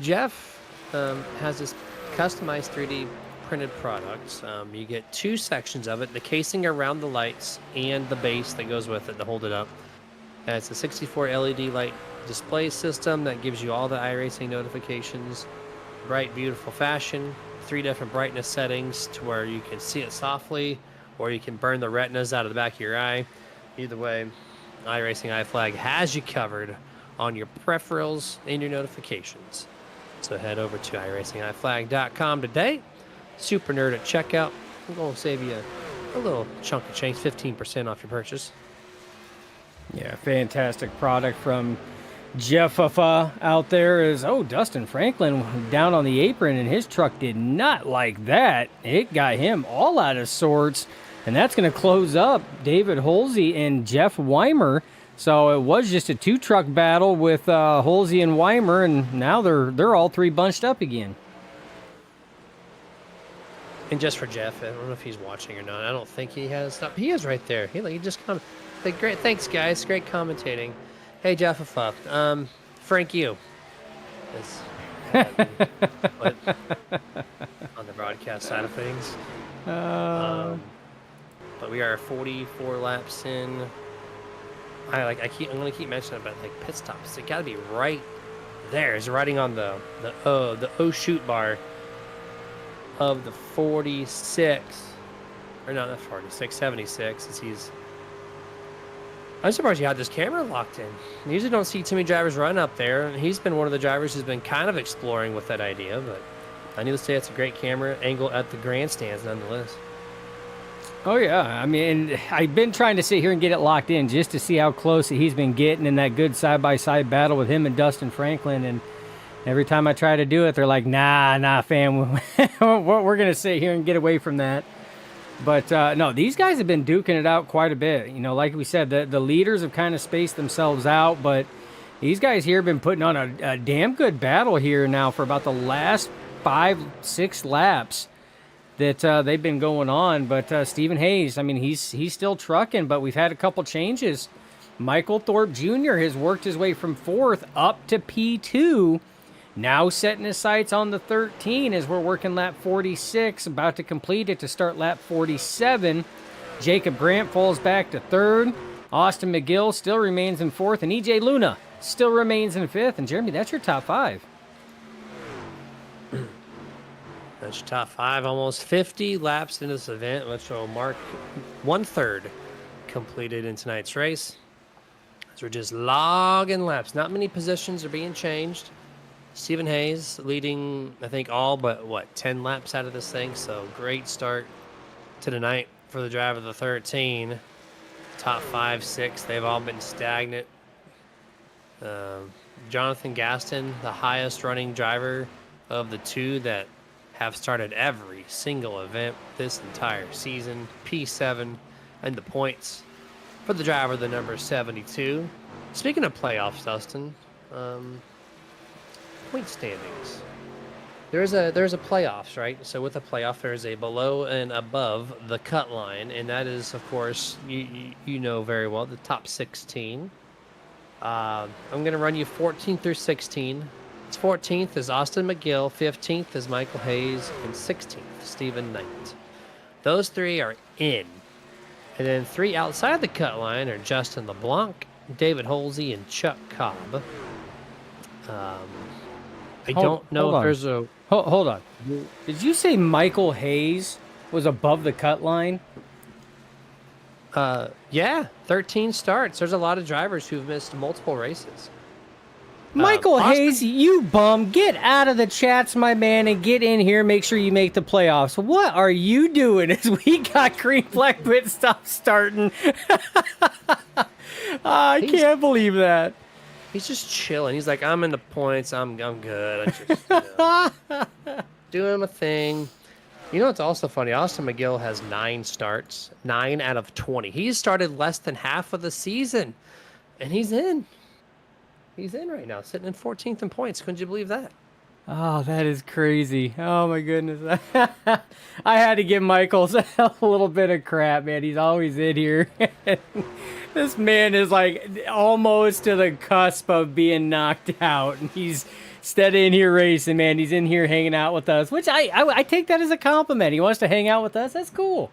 Jeff has this customized 3D printed product. You get 2 sections of it: the casing around the lights and the base that goes with it to hold it up. And it's a 64 LED light display system that gives you all the iRacing notifications, bright, beautiful fashion, 3 different brightness settings to where you can see it softly, or you can burn the retinas out of the back of your eye. Either way, iRacing iFlag has you covered on your peripherals and your notifications. So head over to iRacingIFlag.com today. Super Nerd at checkout. I'm going to save you a little chunk of change, 15% off your purchase. Yeah, fantastic product from Jeff out there. Is Dustin Franklin down on the apron, and his truck did not like that. It got him all out of sorts, and that's going to close up David Holsey and Jeff Weimer. So it was just a 2-truck battle with Holsey and Weimer, and now they're all 3 bunched up again. And just for Jeff, I don't know if he's watching or not. I don't think he has. Stop. He is right there. He just come. Great, thanks guys. Great commentating. Hey Jeff, Frank, you is what, on the broadcast side of things. But we are 44 laps in. I'm gonna keep mentioning about like pit stops. It got to be right there. It's riding on the shoot bar of the 46, or no, not 46, 76. As I'm surprised you had this camera locked in. You usually don't see too many drivers run up there. And he's been one of the drivers who's been kind of exploring with that idea, but I need to say it's a great camera angle at the grandstands nonetheless. Oh, yeah. I mean, I've been trying to sit here and get it locked in just to see how close he's been getting in that good side-by-side battle with him and Dustin Franklin. And every time I try to do it, they're like, nah, fam. We're going to sit here and get away from that. But, no, these guys have been duking it out quite a bit. You know, like we said, the leaders have kind of spaced themselves out. But these guys here have been putting on a damn good battle here now for about the last 5-6 laps that they've been going on. But Stephen Hayes, I mean, he's still trucking, but we've had a couple changes. Michael Thorpe Jr. has worked his way from 4th up to P2, now setting his sights on the 13 as we're working lap 46, about to complete it to start lap 47. Jacob Grant falls back to 3rd. Austin McGill still remains in 4th, and EJ Luna still remains in 5th. And Jeremy, that's your top 5. That's your top 5, almost 50 laps into this event, which will mark 1/3 completed in tonight's race. So we're just logging laps. Not many positions are being changed. Stephen Hayes leading, I think, all but, 10 laps out of this thing. So great start to the night for the driver of the 13. Top 5, 6, they've all been stagnant. Jonathan Gaston, the highest running driver of the 2 that have started every single event this entire season. P7 and the points for the driver, the number 72. Speaking of playoffs, Dustin, point standings. There's a playoffs, right? So with a playoff, there's a below and above the cut line, and that is, of course, you know very well, the top 16. I'm going to run you 14 through 16. 14th is Austin McGill, 15th is Michael Hayes, and 16th, Stephen Knight. Those 3 are in. And then 3 outside the cut line are Justin LeBlanc, David Holsey, and Chuck Cobb. I don't know if there's a... Hold on. Did you say Michael Hayes was above the cut line? Yeah, 13 starts. There's a lot of drivers who've missed multiple races. Michael Hayes, you bum, get out of the chats, my man, and get in here. Make sure you make the playoffs. What are you doing as we got green flag pit stop starting? I can't believe that. He's just chilling. He's like, I'm in the points. I'm good. I just doing my thing. You know what's also funny? Austin McGill has 9 starts, 9 out of 20. He's started less than half of the season, and he's in. He's in right now, sitting in 14th in points. Couldn't you believe that? Oh, that is crazy. Oh, my goodness. I had to give Michaels a little bit of crap, man. He's always in here. This man is like almost to the cusp of being knocked out. And he's instead in here racing, man. He's in here hanging out with us, which I take that as a compliment. He wants to hang out with us. That's cool.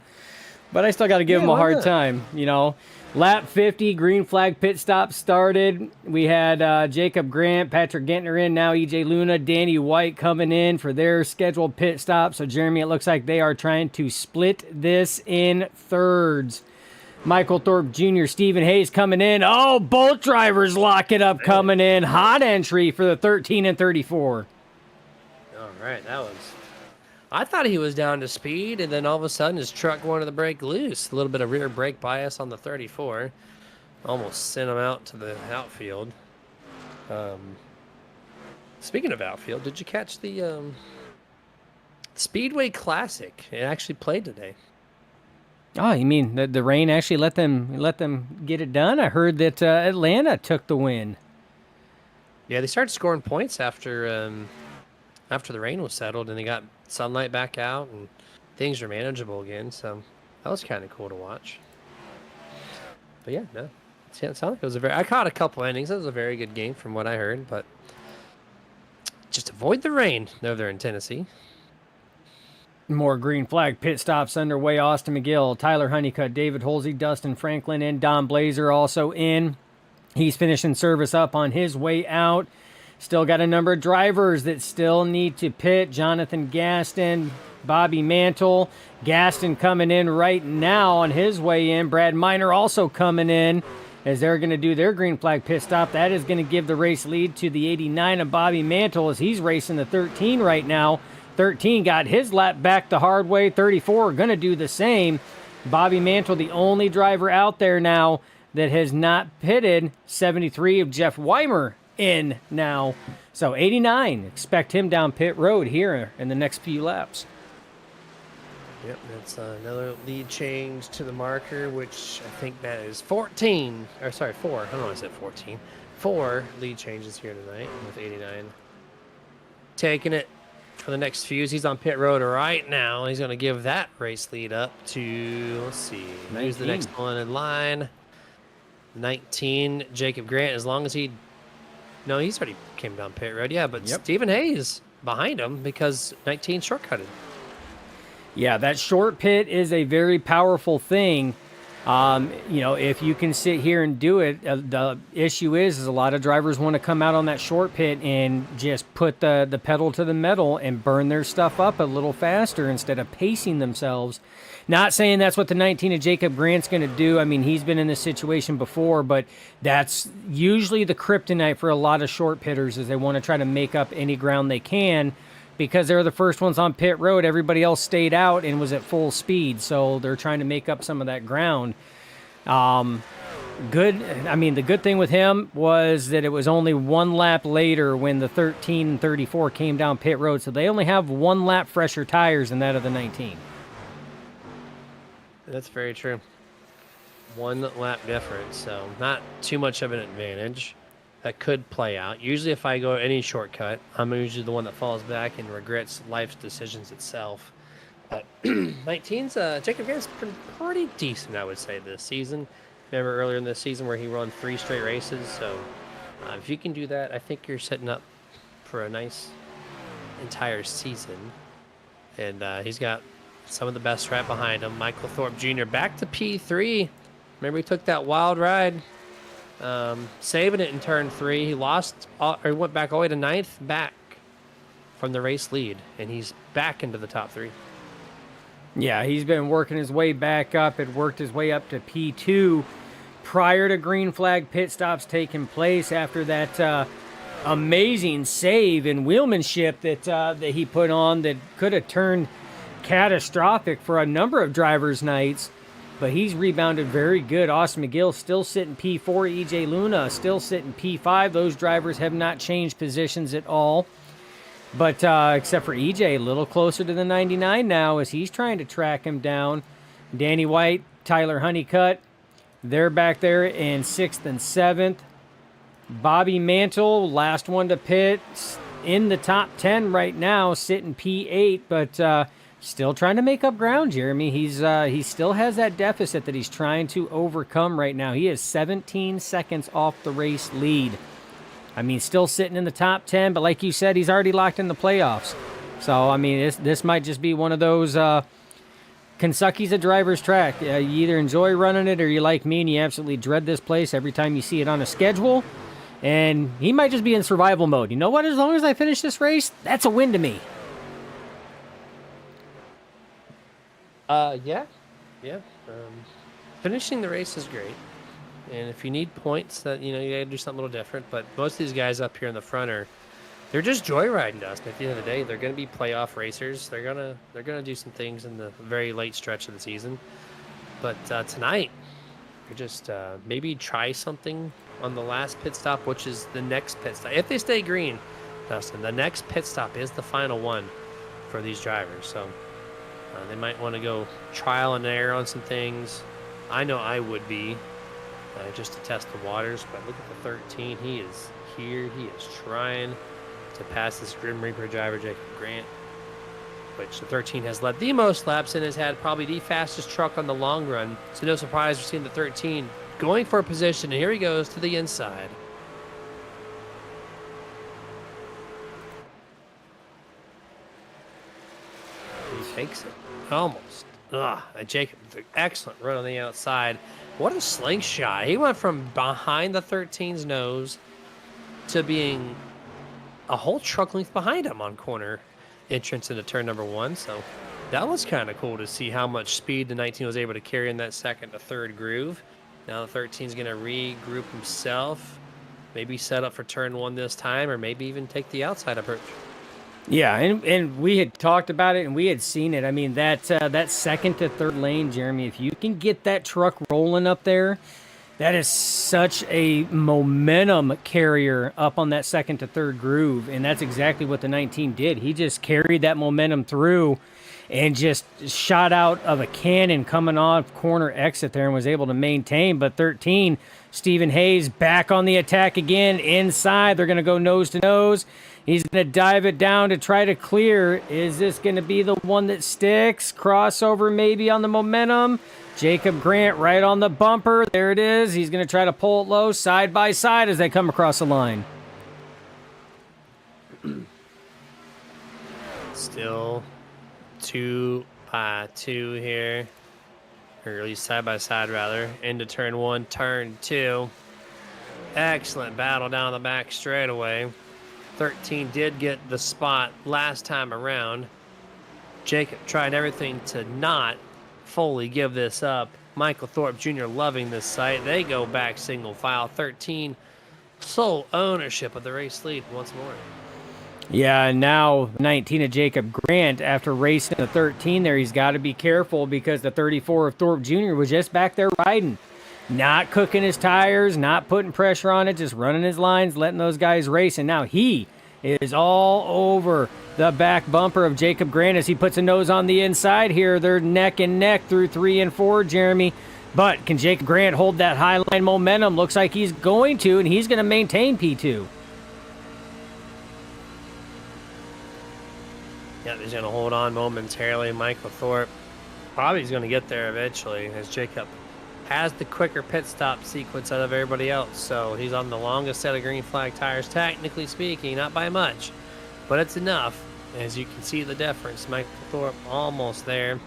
But I still got to give him a hard time, you know. Lap 50, green flag pit stop started. We had Jacob Grant, Patrick Gentner in, now EJ Luna, Danny White coming in for their scheduled pit stop. So, Jeremy, it looks like they are trying to split this in thirds. Michael Thorpe Jr., Stephen Hayes coming in. Oh, both drivers lock it up coming in. Hot entry for the 13 and 34. All right, that was... I thought he was down to speed, and then all of a sudden his truck wanted to break loose. A little bit of rear brake bias on the 34. Almost sent him out to the outfield. Speaking of outfield, did you catch the Speedway Classic? It actually played today. Oh, you mean the rain actually let them get it done? I heard that Atlanta took the win. Yeah, they started scoring points after the rain was settled, and they got sunlight back out, and things are manageable again. So that was kind of cool to watch. But yeah, no, it sounded like it was I caught a couple innings. It was a very good game from what I heard, but just avoid the rain over there in Tennessee. More green flag pit stops underway. Austin McGill, Tyler Honeycutt, David Holsey, Dustin Franklin in. Don Blazer also in. He's finishing service up on his way out. Still got a number of drivers that still need to pit. Jonathan Gaston, Bobby Mantle. Gaston coming in right now on his way in. Brad Miner also coming in as they're going to do their green flag pit stop. That is going to give the race lead to the 89 of Bobby Mantle as he's racing the 13 right now. 13 got his lap back the hard way. 34 going to do the same. Bobby Mantle, the only driver out there now that has not pitted. 73 of Jeff Weimer in now. So 89, expect him down pit road here in the next few laps. Yep, that's another lead change to the marker, which I think that is 14. Or sorry, 4. I don't know, I said 14. 4 lead changes here tonight with 89. Taking it for the next few. He's on pit road right now. He's going to give that race lead up to, let's see, who's the next one in line? 19, Jacob Grant. As long as he... No, he's already came down pit road. Yeah, but Stephen Hayes behind him because 19 shortcutted. Yeah, that short pit is a very powerful thing. You know, if you can sit here and do it, the issue is a lot of drivers want to come out on that short pit and just put the pedal to the metal and burn their stuff up a little faster instead of pacing themselves. Not saying that's what the 19 of Jacob Grant's going to do. I mean, he's been in this situation before, but that's usually the kryptonite for a lot of short pitters is they want to try to make up any ground they can because they're the first ones on pit road. Everybody else stayed out and was at full speed, so they're trying to make up some of that ground. Good. I mean, the good thing with him was that it was only one lap later when the 13 and 34 came down pit road, so they only have one lap fresher tires than that of the 19. That's very true. One lap difference, so not too much of an advantage. That could play out. Usually if I go any shortcut, I'm usually the one that falls back and regrets life's decisions itself. But 19's Jacob Grant's been pretty decent, I would say, this season. Remember earlier in the season where he won 3 straight races? So if you can do that, I think you're setting up for a nice entire season. And he's got some of the best right behind him. Michael Thorpe Jr. back to P3. Remember he took that wild ride, saving it in turn 3. He lost, or he went back all the way to 9th, back from the race lead, and he's back into the top 3. Yeah, he's been working his way back up. Had worked his way up to P2 prior to green flag pit stops taking place after that amazing save and wheelmanship that he put on that could have turned catastrophic for a number of drivers' nights. but he's rebounded very good. Austin McGill still sitting P4. EJ Luna still sitting P5. Those drivers have not changed positions at all. But except for EJ, a little closer to the 99 now as he's trying to track him down. Danny White, Tyler Honeycutt, they're back there in 6th and 7th. Bobby Mantle, last one to pit, in the top 10 right now, sitting P8, but still trying to make up ground, Jeremy. He still has that deficit that he's trying to overcome right now. He is 17 seconds off the race lead. I mean, still sitting in the top 10, but like you said, he's already locked in the playoffs. So, I mean, this might just be one of those Kentucky's a driver's track. You either enjoy running it or you like me and you absolutely dread this place every time you see it on a schedule. And he might just be in survival mode. You know what? As long as I finish this race, that's a win to me. Yeah. Finishing the race is great. And if you need points, that you gotta do something a little different. But most of these guys up here in the front they're just joyriding us. At the end of the day, they're gonna be playoff racers. They're gonna do some things in the very late stretch of the season. But tonight, you're just maybe try something on the last pit stop, which is the next pit stop. If they stay green, Dustin, the next pit stop is the final one for these drivers. So they might want to go trial and error on some things. I know I would be. Just to test the waters, but look at the 13. He is here. He is trying to pass this Grim Reaper driver, Jacob Grant, which the 13 has led the most laps and has had probably the fastest truck on the long run. So no surprise we're seeing the 13 going for a position, and here he goes to the inside. He takes it. Almost. Jacob, excellent run on the outside. What a slingshot. He went from behind the 13's nose to being a whole truck length behind him on corner entrance into turn number 1. So that was kind of cool to see how much speed the 19 was able to carry in that second to third groove. Now the 13's going to regroup himself, maybe set up for turn 1 this time, or maybe even take the outside approach. Yeah, and we had talked about it and we had seen it. I mean, that second to third lane, Jeremy, if you can get that truck rolling up there, that is such a momentum carrier up on that second to third groove. And that's exactly what the 19 did. He just carried that momentum through and just shot out of a cannon coming off corner exit there and was able to maintain. But 13, Stephen Hayes back on the attack again inside. They're going to go nose to nose. He's going to dive it down to try to clear. Is this going to be the one that sticks? Crossover maybe on the momentum. Jacob Grant right on the bumper. There it is. He's going to try to pull it low side by side as they come across the line. Still 2 by 2 here. Or at least side by side rather. Into turn 1, turn 2. Excellent battle down the back straightaway. 13 did get the spot last time around. Jacob tried everything to not fully give this up. Michael Thorpe Jr. loving this sight. They go back single file. 13 sole ownership of the race lead once more. Yeah, and now 19 of Jacob Grant after racing the 13 there. He's got to be careful because the 34 of Thorpe Jr. was just back there riding. Not cooking his tires, not putting pressure on it, just running his lines, letting those guys race. And now he is all over the back bumper of Jacob Grant as he puts a nose on the inside here. They're neck and neck through 3 and 4, Jeremy. But can Jacob Grant hold that high line momentum? Looks like he's going to, and he's going to maintain P2. Yeah, he's going to hold on momentarily. Michael Thorpe probably is going to get there eventually as Jacob has the quicker pit stop sequence out of everybody else. So he's on the longest set of green flag tires, technically speaking, not by much, but it's enough. As you can see the difference, Michael Thorpe almost there.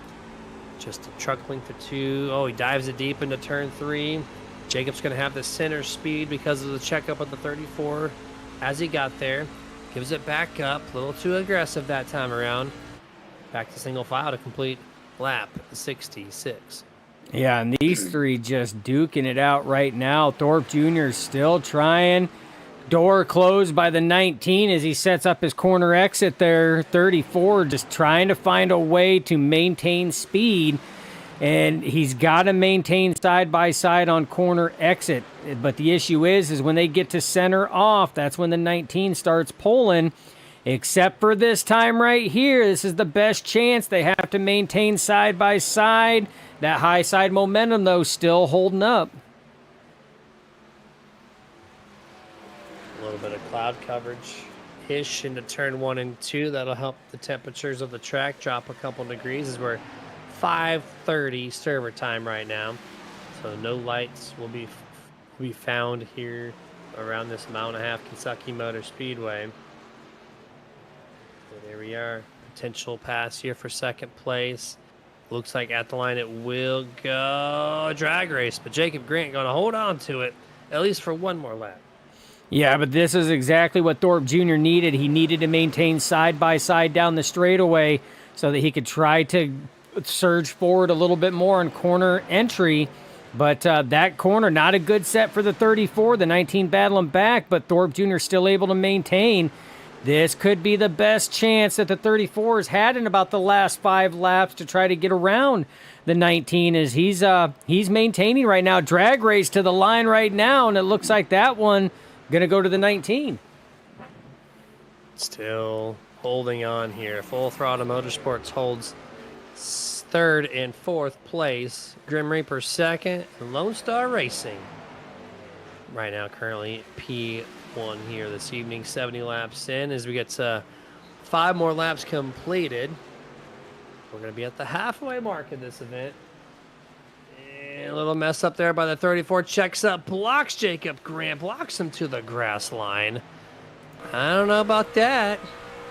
Just a truck length or 2. Oh, he dives it deep into turn 3. Jacob's going to have the center speed because of the checkup of the 34 as he got there. Gives it back up, a little too aggressive that time around. Back to single file to complete lap 66. Yeah, and these three just duking it out right now. Thorpe Jr. still trying. Door closed by the 19 as he sets up his corner exit there. 34 just trying to find a way to maintain speed. and he's got to maintain side by side on corner exit. But the issue is when they get to center off, that's when the 19 starts pulling. Except for this time right here, this is the best chance. They have to maintain side by side. That high side momentum, though, still holding up. A little bit of cloud coverage-ish into turn 1 and 2. That'll help the temperatures of the track drop a couple degrees as we're 5:30 server time right now. So no lights will be found here around this mile-and-a-half Kentucky Motor Speedway. So there we are. Potential pass here for second place. Looks like at the line it will go drag race, but Jacob Grant going to hold on to it at least for one more lap. Yeah, but this is exactly what Thorpe Jr. needed. He needed to maintain side by side down the straightaway so that he could try to surge forward a little bit more on corner entry. But that corner, not a good set for the 34. The 19 battling back, but Thorpe Jr. still able to maintain. This could be the best chance that the 34 has had in about the last 5 laps to try to get around the 19 as he's maintaining right now. Drag race to the line right now, and it looks like that one going to go to the 19. Still holding on here. Full Throttle Motorsports holds 3rd and 4th place. Grim Reaper 2nd, and Lone Star Racing right now currently P1 here this evening, 70 laps in. As we get 5 more laps completed, we're going to be at the halfway mark of this event. And a little mess up there by the 34. Checks up, blocks Jacob Grant, blocks him to the grass line. I don't know about that.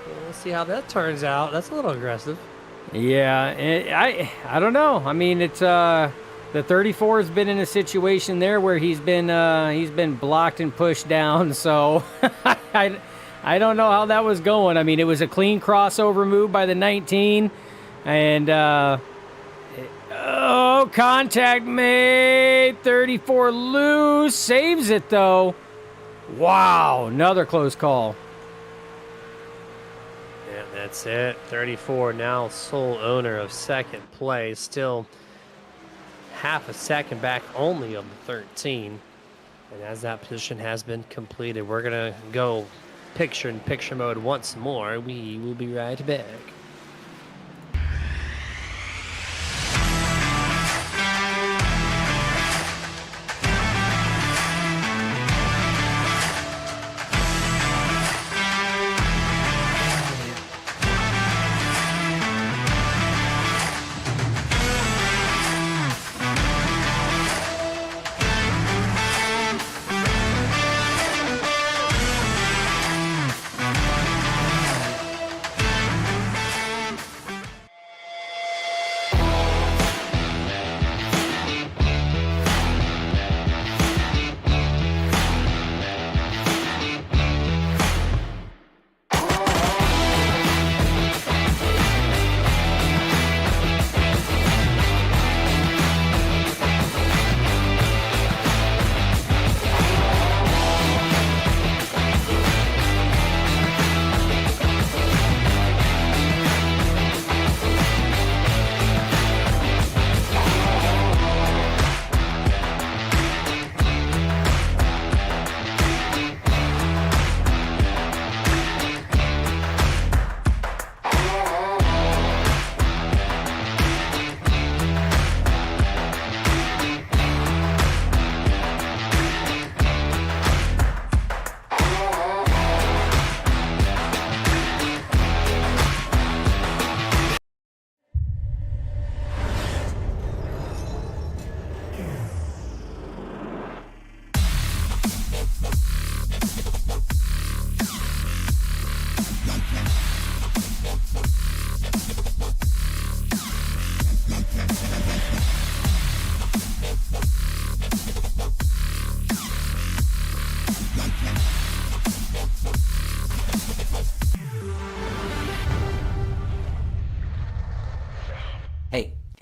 We'll see how that turns out. That's a little aggressive. Yeah, I don't know. I mean, it's the 34 has been in a situation there where he's been blocked and pushed down. So I don't know how that was going. I mean, it was a clean crossover move by the 19, and contact made. 34 loose, saves it though. Wow, another close call. Yeah, that's it. 34 now sole owner of second place. Still half a second back only of the 13. And as that position has been completed, we're going to go picture-in-picture mode once more. We will be right back.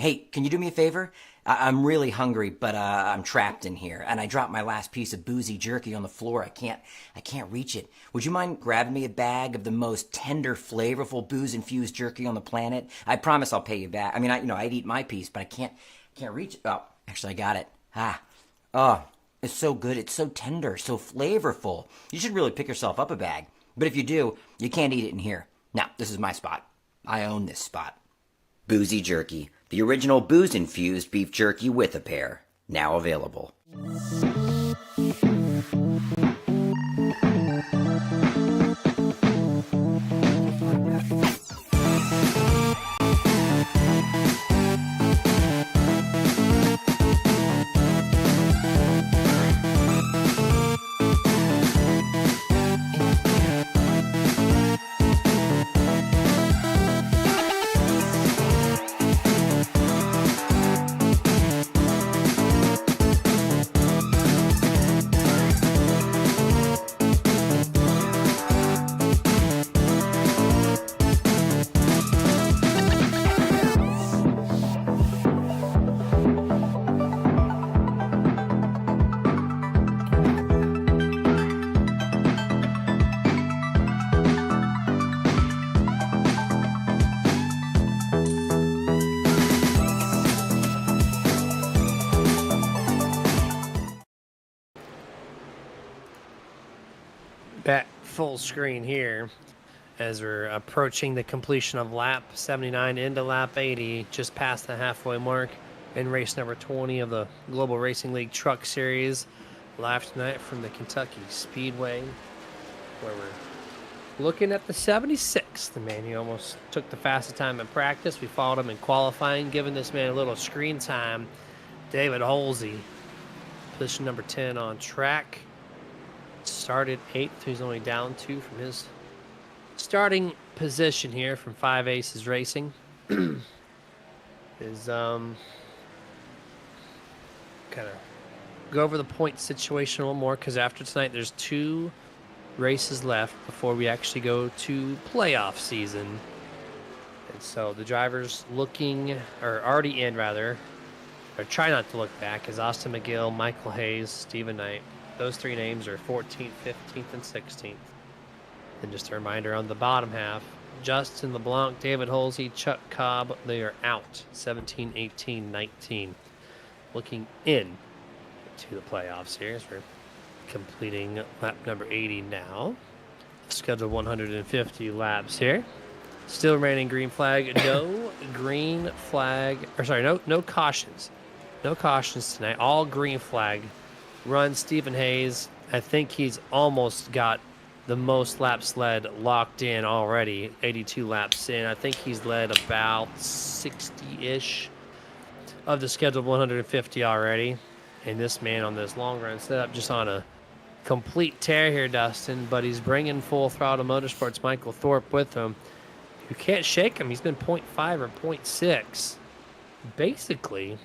Hey, can you do me a favor? I'm really hungry, but I'm trapped in here, and I dropped my last piece of boozy jerky on the floor. I can't reach it. Would you mind grabbing me a bag of the most tender, flavorful booze-infused jerky on the planet? I promise I'll pay you back. I mean, I'd eat my piece, but Can't reach it. Oh, actually, I got it. Ah. Oh, it's so good. It's so tender, so flavorful. You should really pick yourself up a bag. But if you do, you can't eat it in here. Now, this is my spot. I own this spot. Boozy Jerky, the original booze-infused beef jerky with a pair. Now available. Back full screen here as we're approaching the completion of lap 79 into lap 80, just past the halfway mark in race number 20 of the Global Racing League Truck Series. Live tonight from the Kentucky Speedway, where we're looking at the 76. The man, he almost took the fastest time in practice. We followed him in qualifying, giving this man a little screen time. David Holsey, position number 10 on track. Started 8th. He's only down 2 from his starting position here from 5 Aces Racing. Is kind of go over the point situation a little more, because after tonight there's 2 races left before we actually go to playoff season. And so the drivers looking, or already in rather, or try not to look back, is Austin McGill, Michael Hayes, Stephen Knight. Those 3 names are 14th, 15th, and 16th. And just a reminder on the bottom half, Justin LeBlanc, David Holsey, Chuck Cobb, they are out 17, 18, 19. Looking in to the playoffs here as we're completing lap number 80 now. Scheduled 150 laps here. Still remaining green flag. No green flag, or sorry, no cautions. No cautions tonight. All green flag. Run Stephen Hayes. I think he's almost got the most laps led locked in already. 82 laps in. I think he's led about 60-ish of the scheduled 150 already. And this man on this long run setup just on a complete tear here, Dustin. But he's bringing Full Throttle Motorsports Michael Thorpe with him. You can't shake him. He's been 0.5 or 0.6 basically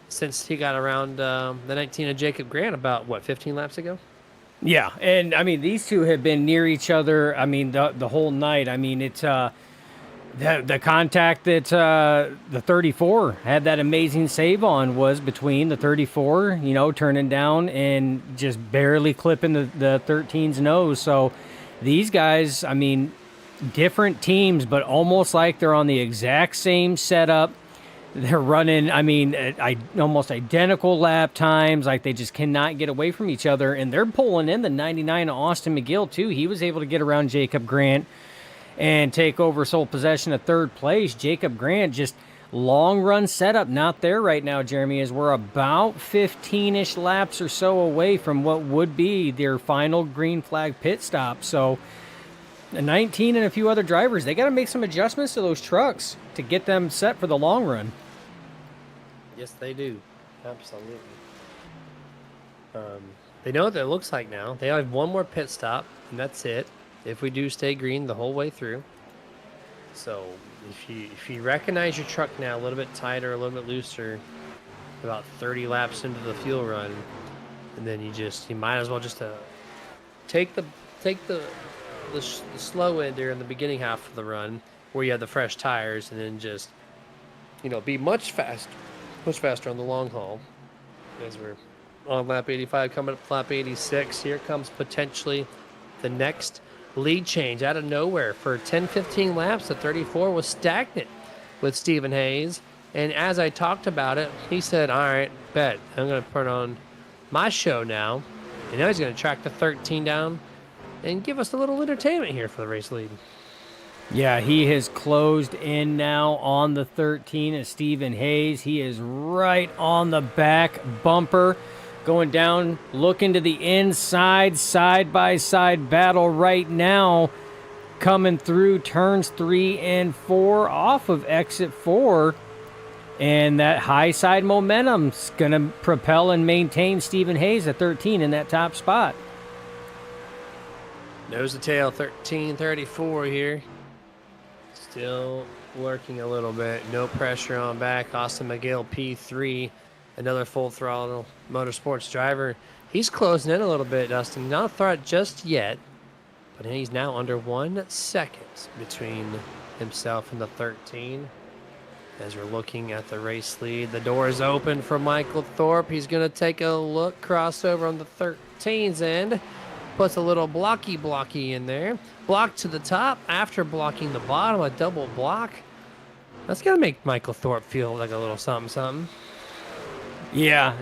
since he got around the 19 of Jacob Grant about, 15 laps ago? Yeah, and I mean, these two have been near each other. I mean, the whole night. I mean, it's the contact that the 34 had that amazing save on was between the 34, turning down and just barely clipping the 13's nose. So these guys, I mean, different teams, but almost like they're on the exact same setup. They're running, I mean, almost identical lap times. Like, they just cannot get away from each other. And they're pulling in the 99 of Austin McGill, too. He was able to get around Jacob Grant and take over sole possession of 3rd place. Jacob Grant, just long run setup, not there right now, Jeremy, as we're about 15-ish laps or so away from what would be their final green flag pit stop. So, 19 and a few other drivers, they got to make some adjustments to those trucks to get them set for the long run. Yes, they do. Absolutely. They know what it looks like now. They have one more pit stop, and that's it. If we do stay green the whole way through. So if you recognize your truck now a little bit tighter, a little bit looser, about 30 laps into the fuel run, and then you might as well just take the slow end there in the beginning half of the run where you have the fresh tires, and then just be much faster on the long haul. As we're on lap 85, coming up to lap 86, here comes potentially the next lead change out of nowhere. For 10-15 laps, the 34 was stagnant with Stephen Hayes. And as I talked about it, he said, all right, bet. I'm going to put on my show now. And now he's going to track the 13 down and give us a little entertainment here for the race lead. Yeah, he has closed in now on the 13 as Stephen Hayes. He is right on the back bumper. Going down, looking to the inside, side-by-side battle right now. Coming through turns 3 and 4 off of exit 4. And that high side momentum's going to propel and maintain Stephen Hayes at 13 in that top spot. Nose to tail, 1334 here. Still working a little bit. No pressure on back. Austin McGill, P3. Another full throttle motorsports driver. He's closing in a little bit, Dustin. Not a threat just yet, but he's now under 1 second between himself and the 13. As we're looking at the race lead, the door is open for Michael Thorpe. He's going to take a look, crossover on the 13's end. Puts a little blocky in there. Block to the top after blocking the bottom, a double block. That's going to make Michael Thorpe feel like a little something. Yeah,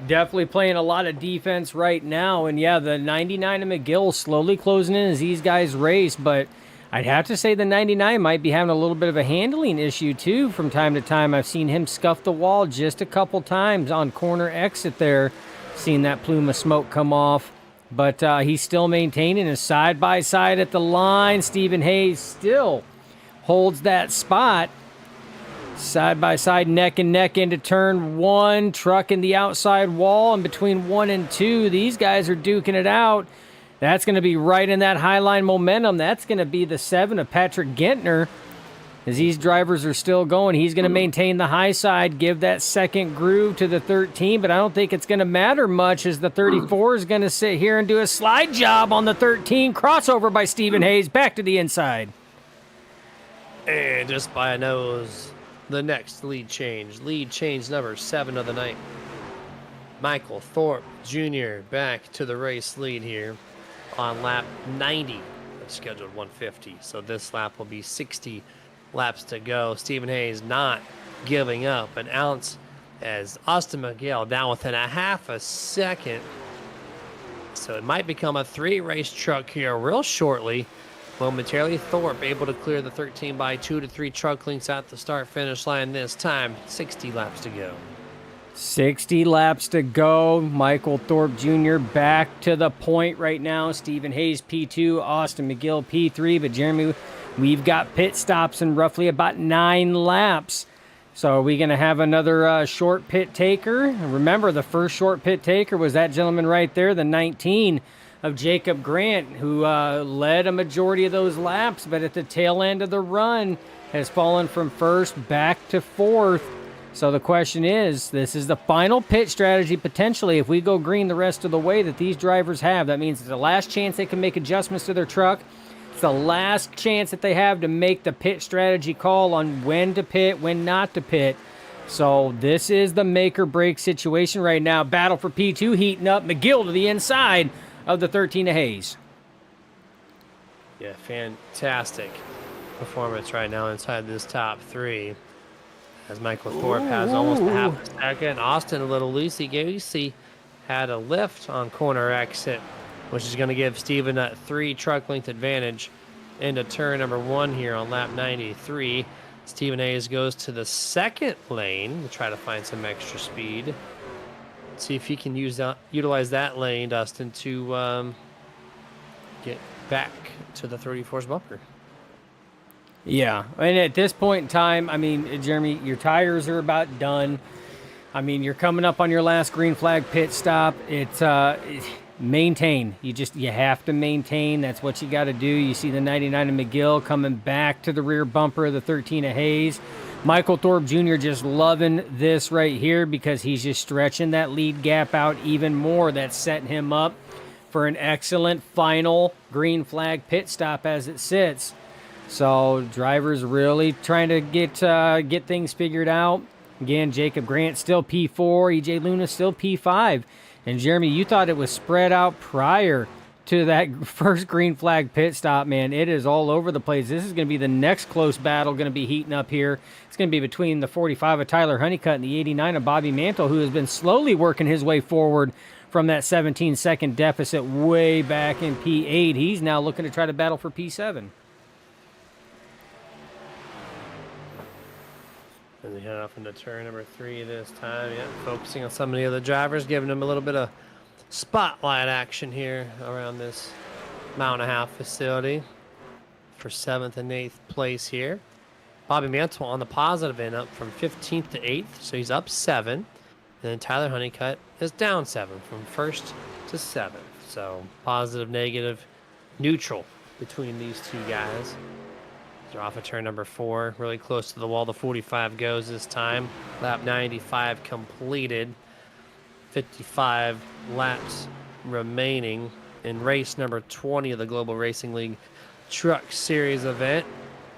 definitely playing a lot of defense right now. And yeah, the 99 of McGill slowly closing in as these guys race. But I'd have to say the 99 might be having a little bit of a handling issue too from time to time. I've seen him scuff the wall just a couple times on corner exit there. Seen that plume of smoke come off. But he's still maintaining his side-by-side at the line. Stephen Hayes still holds that spot. Side-by-side, neck and neck into turn 1. Truck in the outside wall. And between 1 and 2, these guys are duking it out. That's going to be right in that high line momentum. That's going to be the 7 of Patrick Gentner. As these drivers are still going, he's going to maintain the high side, give that second groove to the 13, but I don't think it's going to matter much as the 34 is going to sit here and do a slide job on the 13. Crossover by Stephen Hayes, back to the inside. And just by a nose, the next lead change. Lead change number 7 of the night. Michael Thorpe Jr. back to the race lead here on lap 90 of scheduled 150. So this lap will be 60 laps to go. Stephen Hayes not giving up an ounce as Austin McGill down within a half a second. So it might become a 3-race truck here real shortly. Momentarily, Thorpe able to clear the 13 by 2 to 3 truck links at the start-finish line this time. 60 laps to go. 60 laps to go. Michael Thorpe Jr. back to the point right now. Stephen Hayes P2, Austin McGill P3. But Jeremy, we've got pit stops in roughly about 9 laps. So are we going to have another short pit taker? Remember, the first short pit taker was that gentleman right there, the 19 of Jacob Grant, who led a majority of those laps, but at the tail end of the run has fallen from first back to fourth. So the question is, this is the final pit strategy potentially if we go green the rest of the way that these drivers have. That means it's the last chance they can make adjustments to their truck. It's the last chance that they have to make the pit strategy call on when to pit, when not to pit. So this is the make or break situation right now. Battle for P2 heating up. McGill to the inside of the 13 of Hayes. Yeah, fantastic performance right now inside this top 3. As Michael Thorpe has almost a half a second. Austin a little loosey-goosey. Had a lift on corner exit, which is going to give Steven that 3 truck length advantage into turn number 1 here on lap 93. Stephen Hayes goes to the second lane to try to find some extra speed. See if he can utilize that lane, Dustin, to get back to the 34's bumper. Yeah, and at this point in time, I mean, Jeremy, your tires are about done. I mean, you're coming up on your last green flag pit stop. It's maintain. You have to maintain. That's what you got to do. You see the 99 of McGill coming back to the rear bumper of the 13 of Hayes. Michael Thorpe Jr. just loving this right here because he's just stretching that lead gap out even more. That's setting him up for an excellent final green flag pit stop as it sits. So drivers really trying to get things figured out. Again, Jacob Grant still P4, EJ Luna still P5. And Jeremy, you thought it was spread out prior to that first green flag pit stop, man, it is all over the place. This is going to be the next close battle going to be heating up here. It's going to be between the 45 of Tyler Honeycutt and the 89 of Bobby Mantle, who has been slowly working his way forward from that 17-second deficit way back in P8. He's now looking to try to battle for P7. As he head off into turn number 3 this time, yeah, focusing on some of the other drivers, giving them a little bit of spotlight action here around this mile and a half facility for 7th and 8th place here. Bobby Mantle on the positive end, up from 15th to 8th, so he's up 7. And then Tyler Honeycutt is down 7 from 1st to 7th. So positive, negative, neutral between these two guys. They're off of turn number 4, really close to the wall. The 45 goes this time. Lap 95 completed. 55 laps remaining in race number 20 of the Global Racing League Truck Series event.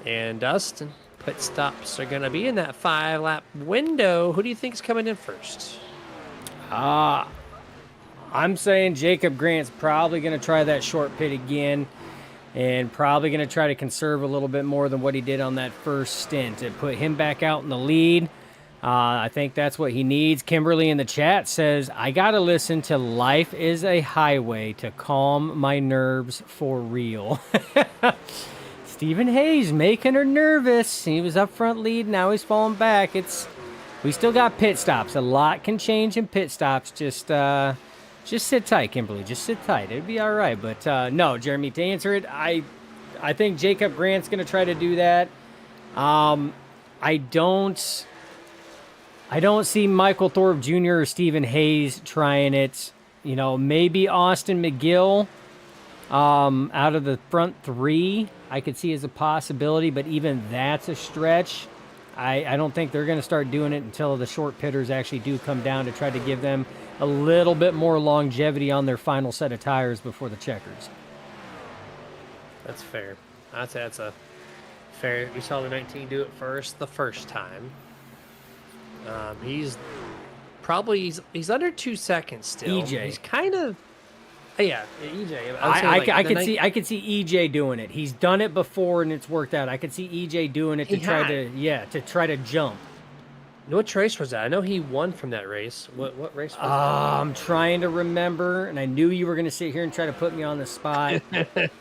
And Dustin, pit stops are going to be in that 5-lap window. Who do you think's coming in first? I'm saying Jacob Grant's probably going to try that short pit again. And probably going to try to conserve a little bit more than what he did on that first stint. It put him back out in the lead. I think that's what he needs. Kimberly in the chat says, I got to listen to Life is a Highway to calm my nerves for real. Stephen Hayes making her nervous. He was up front lead. Now he's falling back. We still got pit stops. A lot can change in pit stops. Just sit tight, Kimberly. Just sit tight. It'd be all right. But no, Jeremy, to answer it, I think Jacob Grant's going to try to do that. I don't see Michael Thorpe Jr. or Stephen Hayes trying it. You know, maybe Austin McGill out of the front 3 I could see as a possibility, but even that's a stretch. I don't think they're going to start doing it until the short pitters actually do come down to try to give them a little bit more longevity on their final set of tires before the checkers. That's fair. I'd say that's a fair. We saw the 19 do it first the first time. He's under 2 seconds still. EJ. He's kind of yeah, EJ. I could see EJ doing it. He's done it before and it's worked out. I could see EJ doing it to try to jump. What race was that? I know he won from that race. What race was that? I'm trying to remember, and I knew you were going to sit here and try to put me on the spot.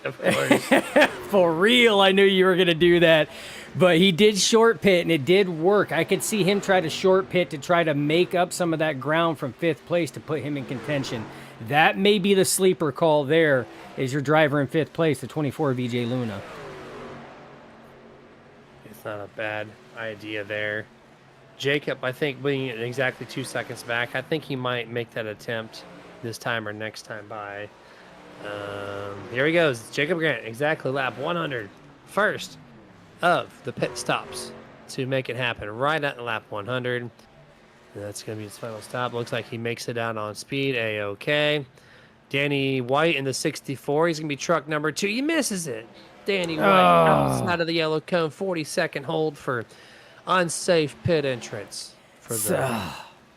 Of course. For real, I knew you were going to do that. But he did short pit, and it did work. I could see him try to short pit to try to make up some of that ground from 5th place to put him in contention. That may be the sleeper call there, is your driver in 5th place, the 24 VJ Luna. It's not a bad idea there. Jacob, I think, being exactly 2 seconds back, I think he might make that attempt this time or next time by. Here he goes. Jacob Grant, exactly lap 100. First of the pit stops to make it happen right at lap 100. And that's going to be his final stop. Looks like he makes it out on speed. A-OK. Danny White in the 64. He's going to be truck number 2. He misses it. Danny White outside of the yellow cone. 40-second hold for unsafe pit entrance for the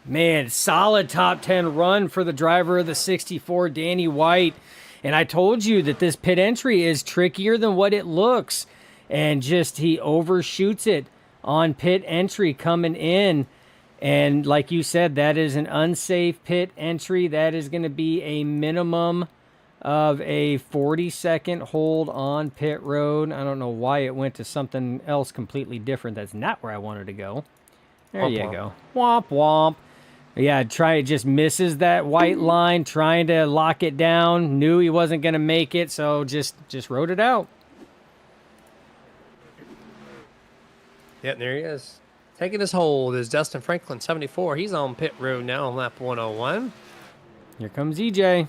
man. Solid top 10 run for the driver of the 64, Danny White. And I told you that this pit entry is trickier than what it looks, and just he overshoots it on pit entry coming in. And like you said, that is an unsafe pit entry. That is going to be a minimum of a 40-second hold on pit road. I don't know why it went to something else completely different. That's not where I wanted to go. There you go. Womp womp. Yeah, just misses that white line, trying to lock it down. Knew he wasn't going to make it, so just rode it out. Yep, there he is. Taking his hold is Dustin Franklin, 74. He's on pit road now on lap 101. Here comes EJ.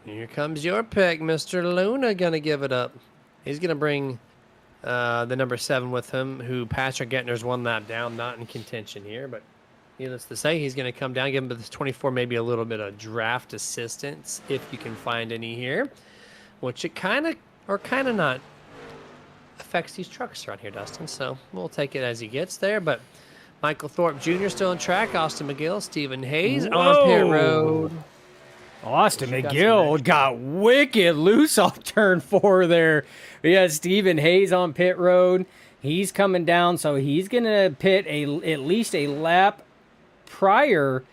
Here comes your pick, Mr. Luna, going to give it up. He's going to bring the number 7 with him, who Patrick Gettner's 1 lap down, not in contention here. But needless to say, he's going to come down, give him this 24, maybe a little bit of draft assistance, if you can find any here. Which it kind of, or kind of not, affects these trucks around here, Dustin. So we'll take it as he gets there. But Michael Thorpe Jr. still on track. Austin McGill, Stephen Hayes on pit road. Austin She got some McGill action. got wicked loose off turn 4 there. We got Stephen Hayes on pit road. He's coming down, so he's going to pit at least a lap prior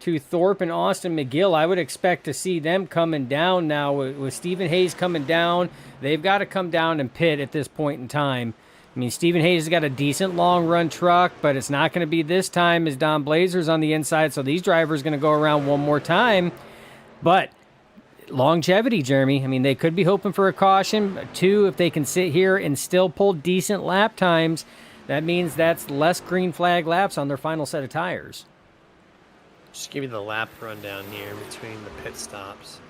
to Thorpe and Austin McGill. I would expect to see them coming down now with Stephen Hayes coming down. They've got to come down and pit at this point in time. I mean, Stephen Hayes has got a decent long-run truck, but it's not going to be this time as Don Blazer's on the inside, so these drivers are going to go around one more time. But longevity, Jeremy. I mean, they could be hoping for a caution. 2, if they can sit here and still pull decent lap times, that means that's less green flag laps on their final set of tires. Just give you the lap rundown here between the pit stops.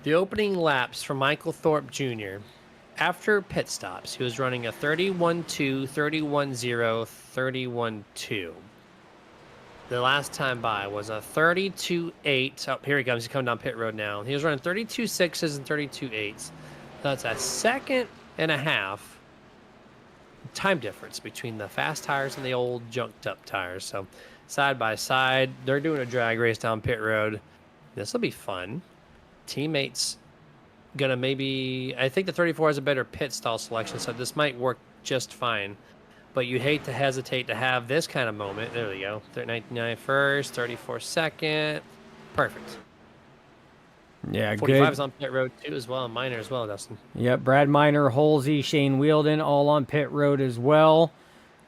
The opening laps for Michael Thorpe Jr. After pit stops, he was running a 31.2, 31.0, 31.2. The last time by was a 32.8. Oh, here he comes. He's coming down pit road now. He was running 32.6s and 32.8s. That's a second and a half time difference between the fast tires and the old junked up tires. So side by side, they're doing a drag race down pit road. This will be fun. Teammates gonna maybe, I think the 34 has a better pit stall selection, so this might work just fine. But you hate to hesitate to have this kind of moment. There we go. 99 first, 34 second. Perfect. Yeah, 45 good. is on pit road too as well. Minor as well, Dustin. Yep, Brad Miner, Holsey, Shane Wheeldon, all on pit road as well.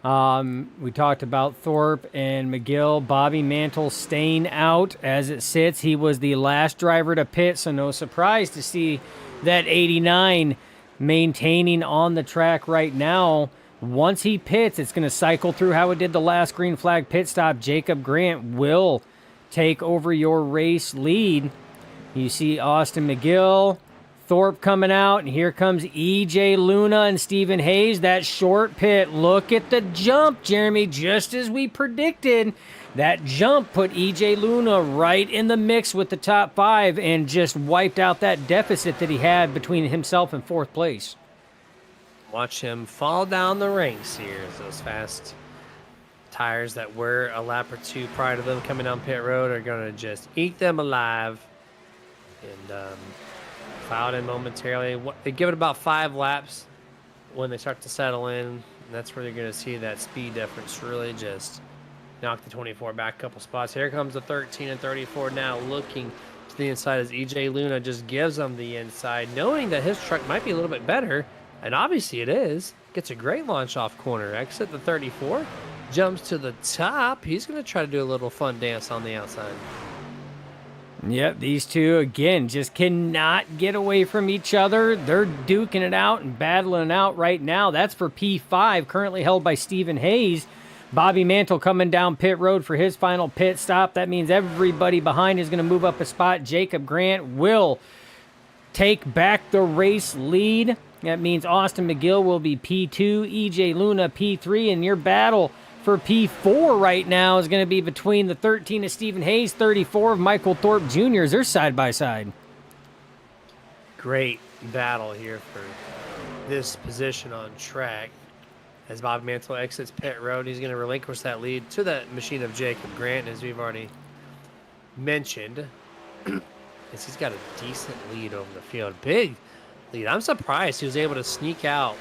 We talked about Thorpe and McGill. Bobby Mantle staying out as it sits. He was the last driver to pit, so no surprise to see that 89 maintaining on the track right now. Once he pits, it's going to cycle through how it did the last green flag pit stop. Jacob Grant will take over your race lead. You see Austin McGill, Thorpe coming out, and here comes EJ Luna and Stephen Hayes. That short pit. Look at the jump, Jeremy, just as we predicted. That jump put EJ Luna right in the mix with the top 5 and just wiped out that deficit that he had between himself and 4th place. Watch him fall down the ranks here as those fast tires that were a lap or two prior to them coming down pit road are going to just eat them alive and cloud in momentarily. They give it about 5 laps when they start to settle in. And that's where you're going to see that speed difference really just knock the 24 back a couple spots. Here comes the 13 and 34 now looking to the inside as EJ Luna just gives them the inside, knowing that his truck might be a little bit better. And obviously it is. Gets a great launch off corner. Exit the 34. Jumps to the top. He's going to try to do a little fun dance on the outside. Yep, these two, again, just cannot get away from each other. They're duking it out and battling it out right now. That's for P5, currently held by Stephen Hayes. Bobby Mantle coming down pit road for his final pit stop. That means everybody behind is going to move up a spot. Jacob Grant will take back the race lead. That means Austin McGill will be P2, EJ Luna P3, and your battle for P4 right now is going to be between the 13 of Stephen Hayes, 34 of Michael Thorpe Jr. They're side by side. Great battle here for this position on track. As Bob Mantle exits pit road, he's going to relinquish that lead to that machine of Jacob Grant, as we've already mentioned. As he's got a decent lead over the field. Big lead. I'm surprised he was able to sneak out.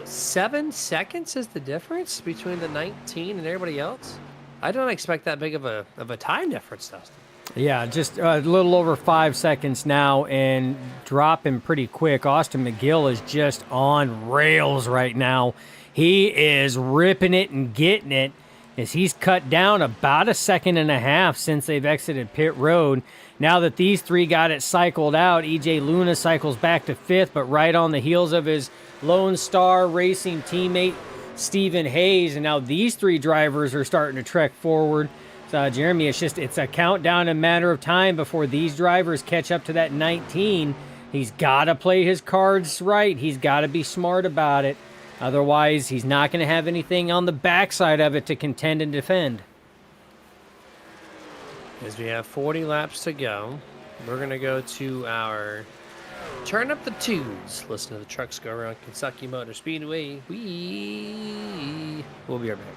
7 seconds is the difference between the 19 and everybody else. I don't expect that big of a time difference, Dustin. Yeah, just a little over 5 seconds now and dropping pretty quick. Austin McGill is just on rails right now. He is ripping it and getting it as he's cut down about 1.5 seconds since they've exited pit road. Now that these three got it cycled out, EJ Luna cycles back to 5th, but right on the heels of his Lone Star Racing teammate, Stephen Hayes. And now these 3 drivers are starting to trek forward. So, Jeremy, it's a countdown, a matter of time before these drivers catch up to that 19. He's got to play his cards right. He's got to be smart about it. Otherwise, he's not going to have anything on the backside of it to contend and defend. As we have 40 laps to go, we're going to go to our turn up the twos. Listen to the trucks go around Kentucky Motor Speedway. We'll be right back.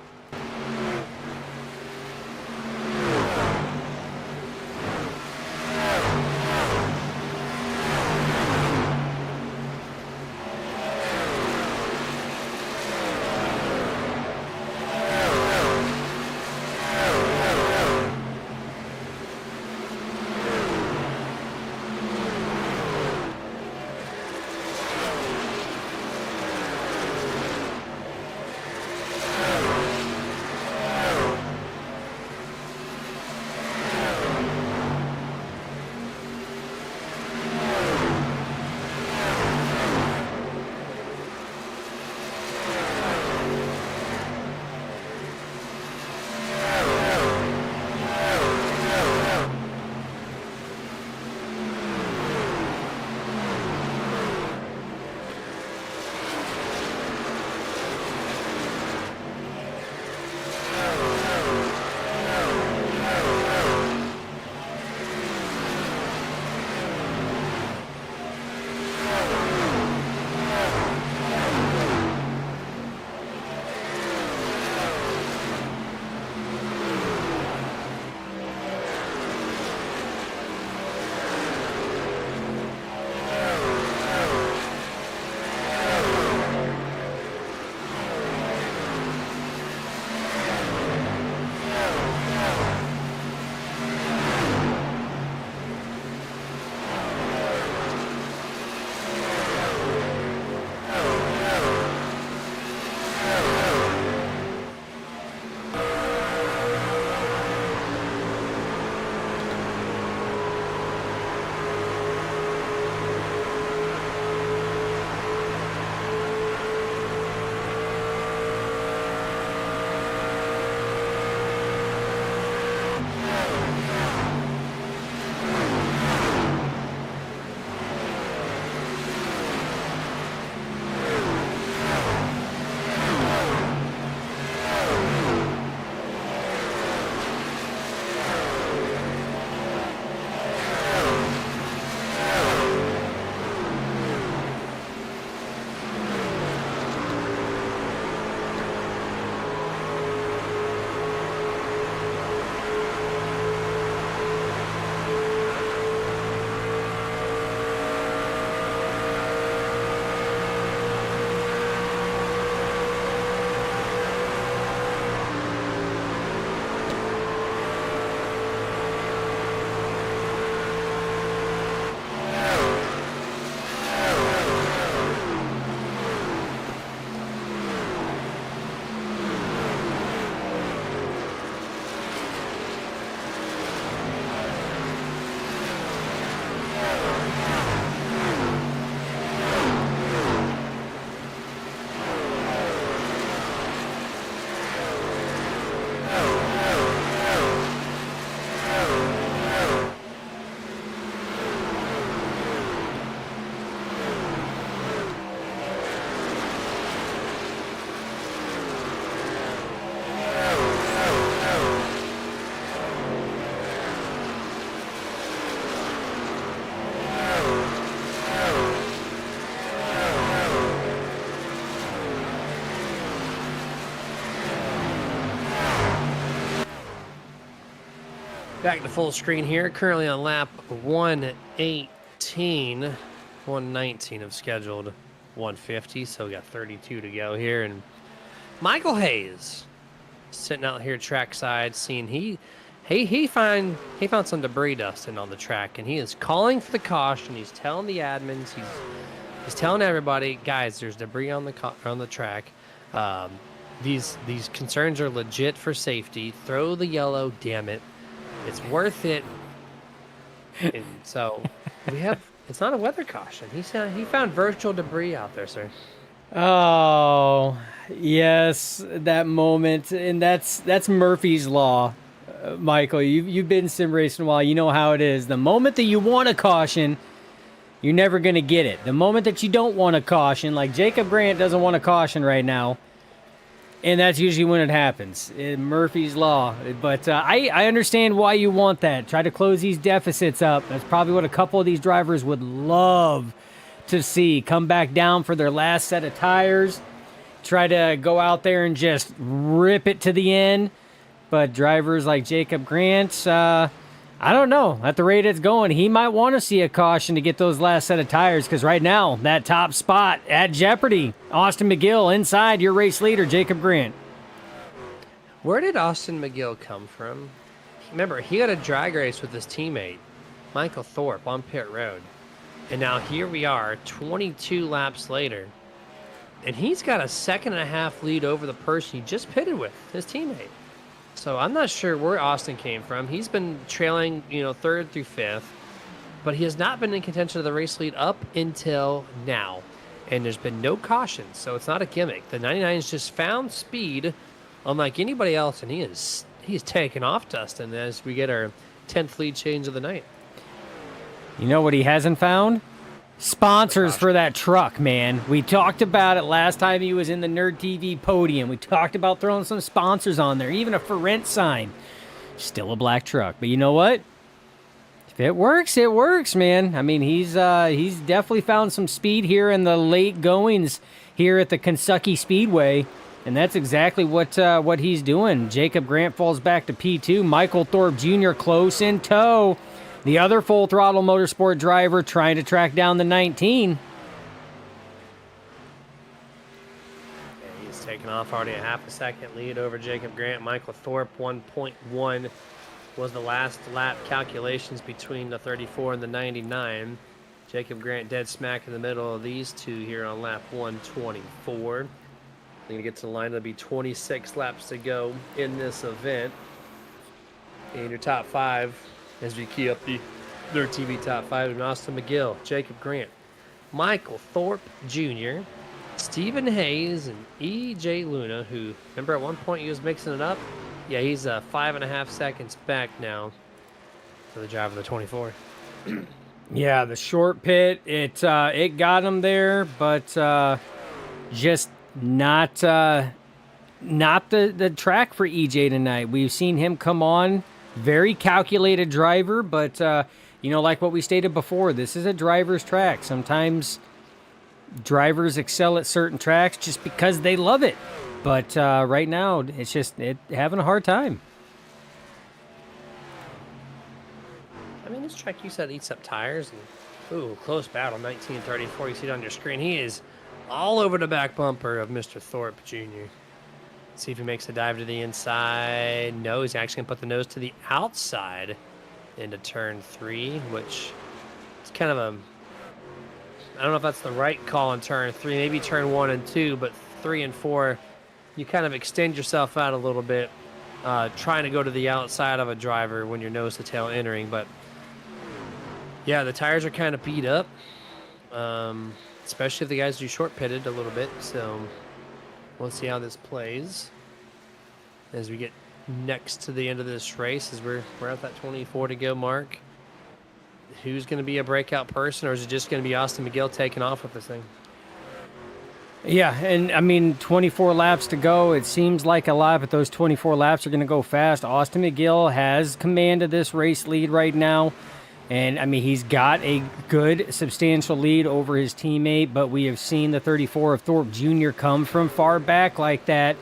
Back to full screen here. Currently on lap 118, 119 of scheduled 150. So we got 32 to go here. And Michael Hayes sitting out here trackside, seeing he found some debris dusting on the track, and he is calling for the caution. He's telling the admins, he's telling everybody, guys, there's debris on the track. These concerns are legit for safety. Throw the yellow, damn it. It's worth it. And so it's not a weather caution. He said he found virtual debris out there, sir. Oh, yes, that moment, and that's Murphy's Law, Michael. You've been sim racing a while. You know how it is. The moment that you want a caution, you're never gonna get it. The moment that you don't want a caution, like Jacob Grant doesn't want a caution right now, and that's usually when it happens. Murphy's Law. But I understand why you want that. Try to close these deficits up. That's probably what a couple of these drivers would love to see. Come back down for their last set of tires. Try to go out there and just rip it to the end. But drivers like Jacob Grant, I don't know. At the rate it's going, he might want to see a caution to get those last set of tires, because right now, that top spot at jeopardy. Austin McGill inside your race leader, Jacob Grant. Where did Austin McGill come from? Remember, he had a drag race with his teammate, Michael Thorpe, on pit road. And now here we are, 22 laps later, and he's got a 1.5 lead over the person he just pitted with, his teammate. So I'm not sure where Austin came from. He's been trailing, 3rd through 5th, but he has not been in contention of the race lead up until now. And there's been no cautions, so it's not a gimmick. The 99's just found speed, unlike anybody else, and he's taken off, Dustin, as we get our 10th lead change of the night. You know what he hasn't found? Sponsors for that truck, man. We talked about it last time he was in the Nerd TV podium. We talked about throwing some sponsors on there, even a for rent sign. Still a black truck, but you know what? If it works, man. I mean, he's definitely found some speed here in the late goings here at the Kentucky Speedway, and that's exactly what he's doing. Jacob Grant falls back to P2. Michael Thorpe Jr. close in tow. The other full throttle motorsport driver trying to track down the 19. Yeah, he's taken off already a 0.5 second lead over Jacob Grant. Michael Thorpe, 1.1 was the last lap calculations between the 34 and the 99. Jacob Grant dead smack in the middle of these two here on lap 124. They're going to get to the line. There'll be 26 laps to go in this event. And your top 5, as we key up their TV top 5, and Austin McGill, Jacob Grant, Michael Thorpe Jr., Stephen Hayes, and E.J. Luna, who, remember at one point he was mixing it up? Yeah, he's 5.5 seconds back now for the driver of the 24. Yeah, the short pit, it got him there, but just not the track for EJ tonight. We've seen him come on, very calculated driver, but like what we stated before, this is a driver's track. Sometimes drivers excel at certain tracks just because they love it, but right now it's just having a hard time. I mean, this track you said eats up tires, and ooh, close battle, 1934. You see it on your screen. He is all over the back bumper of Mr. Thorpe Jr. See if he makes a dive to the inside. No, he's actually going to put the nose to the outside into turn 3, which is kind of I don't know if that's the right call in turn 3. Maybe turn 1 and 2, but 3 and 4, you kind of extend yourself out a little bit, trying to go to the outside of a driver when you're nose to tail entering. But yeah, the tires are kind of beat up, especially if the guys do short pitted a little bit. So we'll see how this plays as we get next to the end of this race, as we're at that 24 to go mark. Who's going to be a breakout person, or is it just going to be Austin McGill taking off with this thing? Yeah, and I mean, 24 laps to go. It seems like a lot, but those 24 laps are going to go fast. Austin McGill has command of this race lead right now. And, I mean, he's got a good, substantial lead over his teammate, but we have seen the 34 of Thorpe Jr. come from far back like that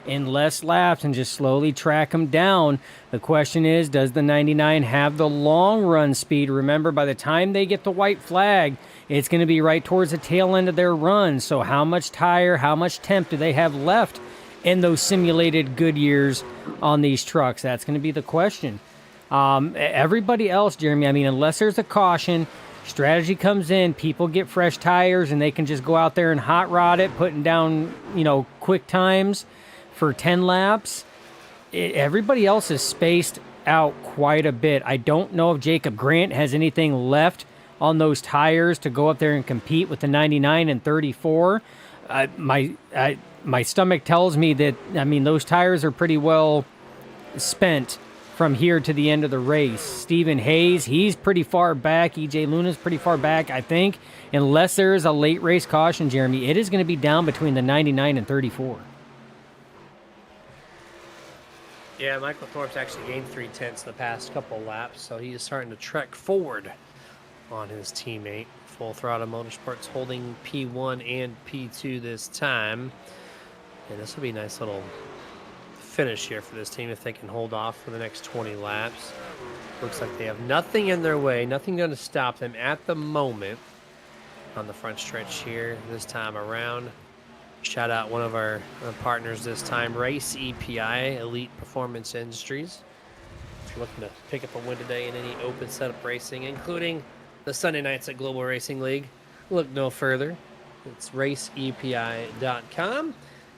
in less laps and just slowly track them down. The question is, does the 99 have the long run speed? Remember, by the time they get the white flag, it's going to be right towards the tail end of their run. So how much tire, how much temp do they have left in those simulated good years on these trucks? That's going to be the question. Everybody else, Jeremy, I mean, unless there's a caution, strategy comes in, people get fresh tires, and they can just go out there and hot rod it, putting down, quick times for 10 laps. Everybody else is spaced out quite a bit. I don't know if Jacob Grant has anything left on those tires to go up there and compete with the 99 and 34. My stomach tells me that, those tires are pretty well spent from here to the end of the race. Stephen Hayes, he's pretty far back. EJ Luna's pretty far back, I think. Unless there is a late race caution, Jeremy, it is going to be down between the 99 and 34. Yeah, Michael Thorpe's actually gained 3/10 the past couple laps, so he is starting to trek forward on his teammate. Full Throttle Motorsports holding P1 and P2 this time. And this will be a nice little finish here for this team if they can hold off for the next 20 laps. Looks like they have nothing in their way, nothing going to stop them at the moment on the front stretch here this time around. Shout out one of our partners this time, Race EPI, Elite Performance Industries. If you're looking to pick up a win today in any open setup racing, including the Sunday nights at Global Racing League, look no further. It's raceepi.com.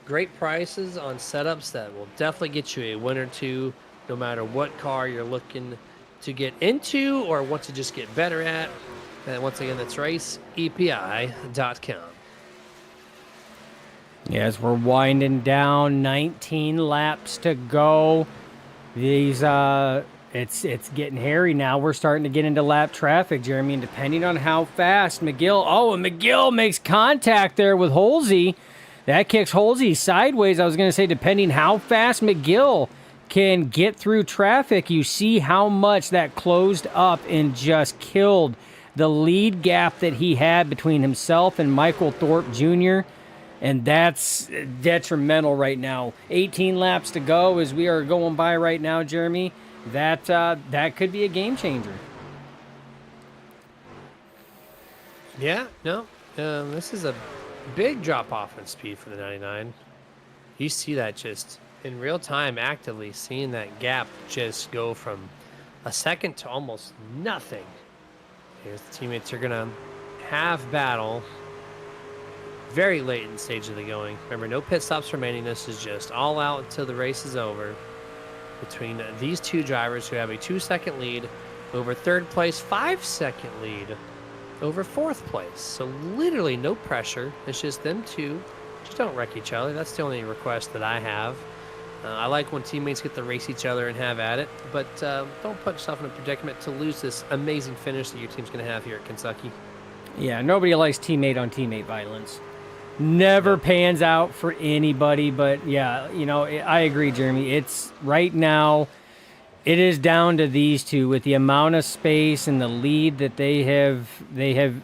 Great prices on setups that will definitely get you a win or two, no matter what car you're looking to get into or want to just get better at. And once again, that's raceepi.com. Yeah, as we're winding down, 19 laps to go. These it's getting hairy now. We're starting to get into lap traffic, Jeremy, and depending on how fast McGill makes contact there with Holsey. That kicks Holsey sideways. I was going to say, depending how fast McGill can get through traffic, you see how much that closed up and just killed the lead gap that he had between himself and Michael Thorpe Jr., and that's detrimental right now. 18 laps to go as we are going by right now, Jeremy. That could be a game changer. Yeah, no, this is a big drop off in speed for the 99. You see that just in real time, actively seeing that gap just go from a second to almost nothing. Here's the teammates are gonna have battle very late in the stage of the going. Remember, no pit stops remaining. This is just all out until the race is over between these two drivers who have a 2-second lead over third place, 5-second lead over fourth place. So literally no pressure. It's just them two. Just don't wreck each other. That's the only request that I have. I like when teammates get to race each other and have at it, but don't put yourself in a predicament to lose this amazing finish that your team's going to have here at Kentucky. Yeah, nobody likes teammate on teammate violence. Never pans out for anybody, but yeah, I agree, Jeremy. It's right now, it is down to these two with the amount of space and the lead that they have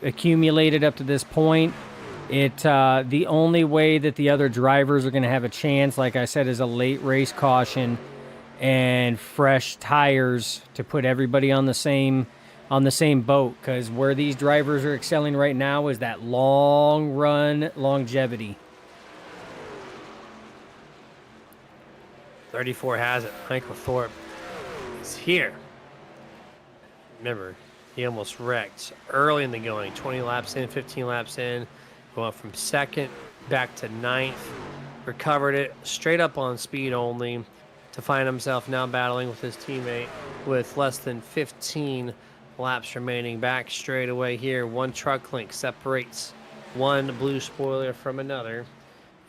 accumulated up to this point. The only way that the other drivers are going to have a chance, like I said, is a late race caution and fresh tires to put everybody on the same boat, because where these drivers are excelling right now is that long run longevity. 34 has it. Michael Thorpe is here. Remember, he almost wrecked early in the going. 20 laps in, 15 laps in, going from second back to ninth. Recovered it straight up on speed only to find himself now battling with his teammate with less than 15 laps remaining. Back straight away here. One truck link separates one blue spoiler from another.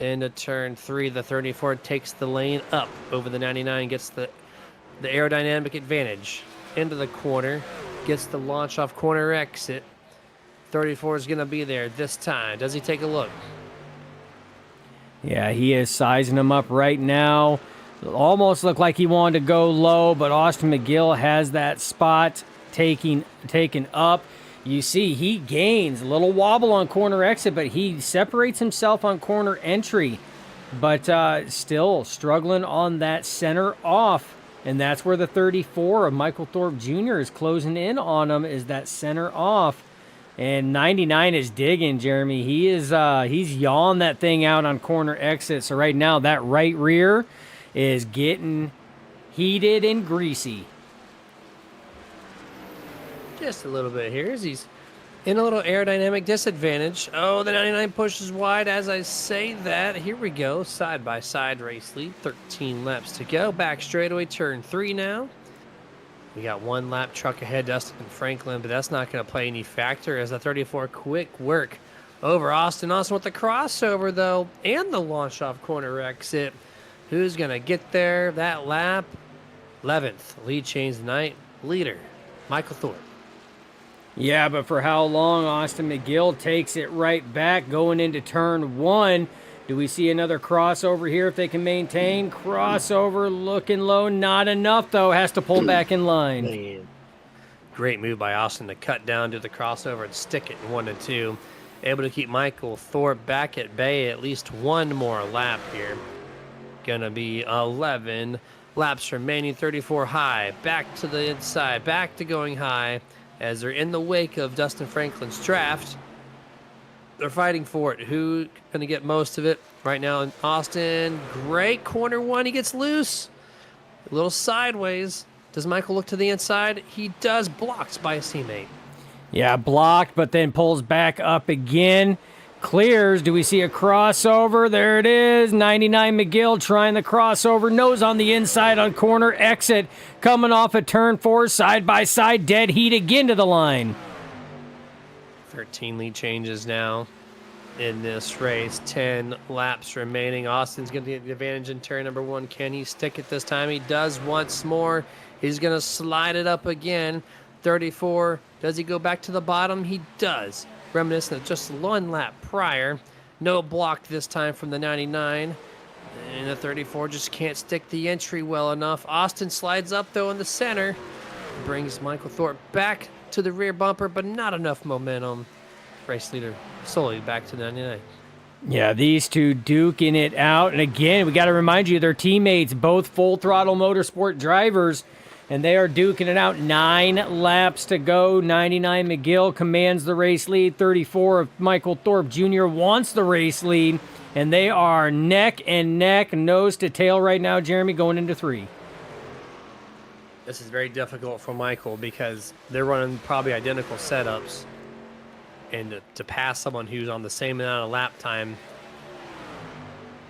Into turn 3, the 34 takes the lane up over the 99, gets the aerodynamic advantage into the corner, gets the launch off corner exit. 34 is going to be there this time. Does he take a look? Yeah, he is sizing him up right now. Almost looked like he wanted to go low, but Austin McGill has that spot taken up. You see he gains a little wobble on corner exit, but he separates himself on corner entry. but still struggling on that center off. And that's where the 34 of Michael Thorpe Jr. is closing in on him, is that center off. And 99 is digging, Jeremy. He's yawing that thing out on corner exit. So right now, that right rear is getting heated and greasy. Just a little bit here as he's in a little aerodynamic disadvantage. Oh, the 99 pushes wide as I say that. Here we go. Side-by-side race lead. 13 laps to go. Back straightaway, turn 3 now. We got 1 lap truck ahead, Dustin Franklin, but that's not going to play any factor as the 34 quick work over Austin. Austin with the crossover, though, and the launch off corner exit. Who's going to get there that lap? 11th. Lead change tonight. Leader, Michael Thorpe. Yeah, but for how long? Austin McGill takes it right back going into turn 1. Do we see another crossover here if they can maintain? Crossover looking low. Not enough, though. Has to pull back in line. Man. Great move by Austin to cut down to the crossover and stick it in 1 and 2. Able to keep Michael Thorpe back at bay at least one more lap here. Gonna be 11 laps remaining. 34 high. Back to the inside. Back to going high. As they're in the wake of Dustin Franklin's draft, they're fighting for it. Who's going to get most of it right now? In Austin, great corner 1. He gets loose. A little sideways. Does Michael look to the inside? He does. Blocked by his teammate. Yeah, blocked, but then pulls back up again. Clears. Do we see a crossover? There it is. 99 McGill trying the crossover. Nose on the inside on corner exit. Coming off of turn 4, side by side. Dead heat again to the line. 13 lead changes now in this race. 10 laps remaining. Austin's going to get the advantage in turn number 1. Can he stick it this time? He does once more. He's going to slide it up again. 34. Does he go back to the bottom? He does. Reminiscent of just 1 lap prior. No block this time from the 99. And the 34 just can't stick the entry well enough. Austin slides up, though, in the center. Brings Michael Thorpe back to the rear bumper, but not enough momentum. Race leader solely back to 99. Yeah, these two duking it out. And again, we got to remind you, they're teammates, both full throttle motorsport drivers. And they are duking it out. 9 laps to go. 99 McGill commands the race lead. 34 of Michael Thorpe Jr. wants the race lead. And they are neck and neck, nose to tail right now, Jeremy, going into 3. This is very difficult for Michael because they're running probably identical setups. And to pass someone who's on the same amount of lap time,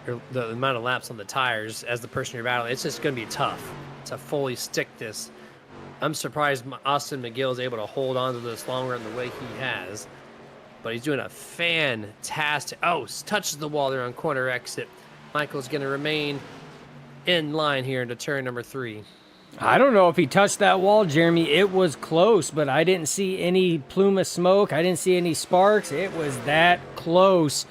or the amount of laps on the tires as the person you're battling, it's just going to be tough to fully stick this. I'm surprised Austin McGill is able to hold on to this longer in the way he has. But he's doing a fantastic... Oh, touches the wall there on corner exit. Michael's going to remain in line here into turn number 3. I don't know if he touched that wall, Jeremy. It was close, but I didn't see any plume of smoke. I didn't see any sparks. It was that close.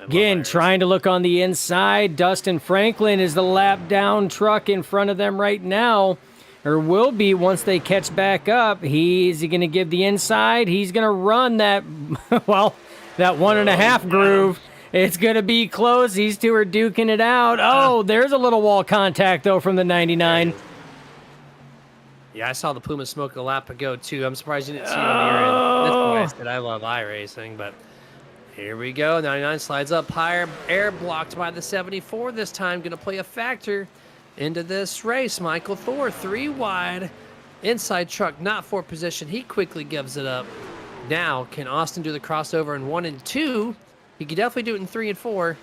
Again, trying to look on the inside. Dustin Franklin is the lap down truck in front of them right now, or will be once they catch back up. Is he going to give the inside? He's going to run that, well, that 1.5 groove. It's going to be close. These two are duking it out. Oh, there's a little wall contact, though, from the 99. Yeah, I saw the plume of smoke a lap ago, too. I'm surprised you didn't see it on your end. That's why I said I love iRacing, but... Here we go. 99 slides up higher. Air blocked by the 74 this time. Going to play a factor into this race. Michael Thorpe, 3 wide. Inside truck, not for position. He quickly gives it up. Now, can Austin do the crossover in 1 and 2? He could definitely do it in 3 and 4.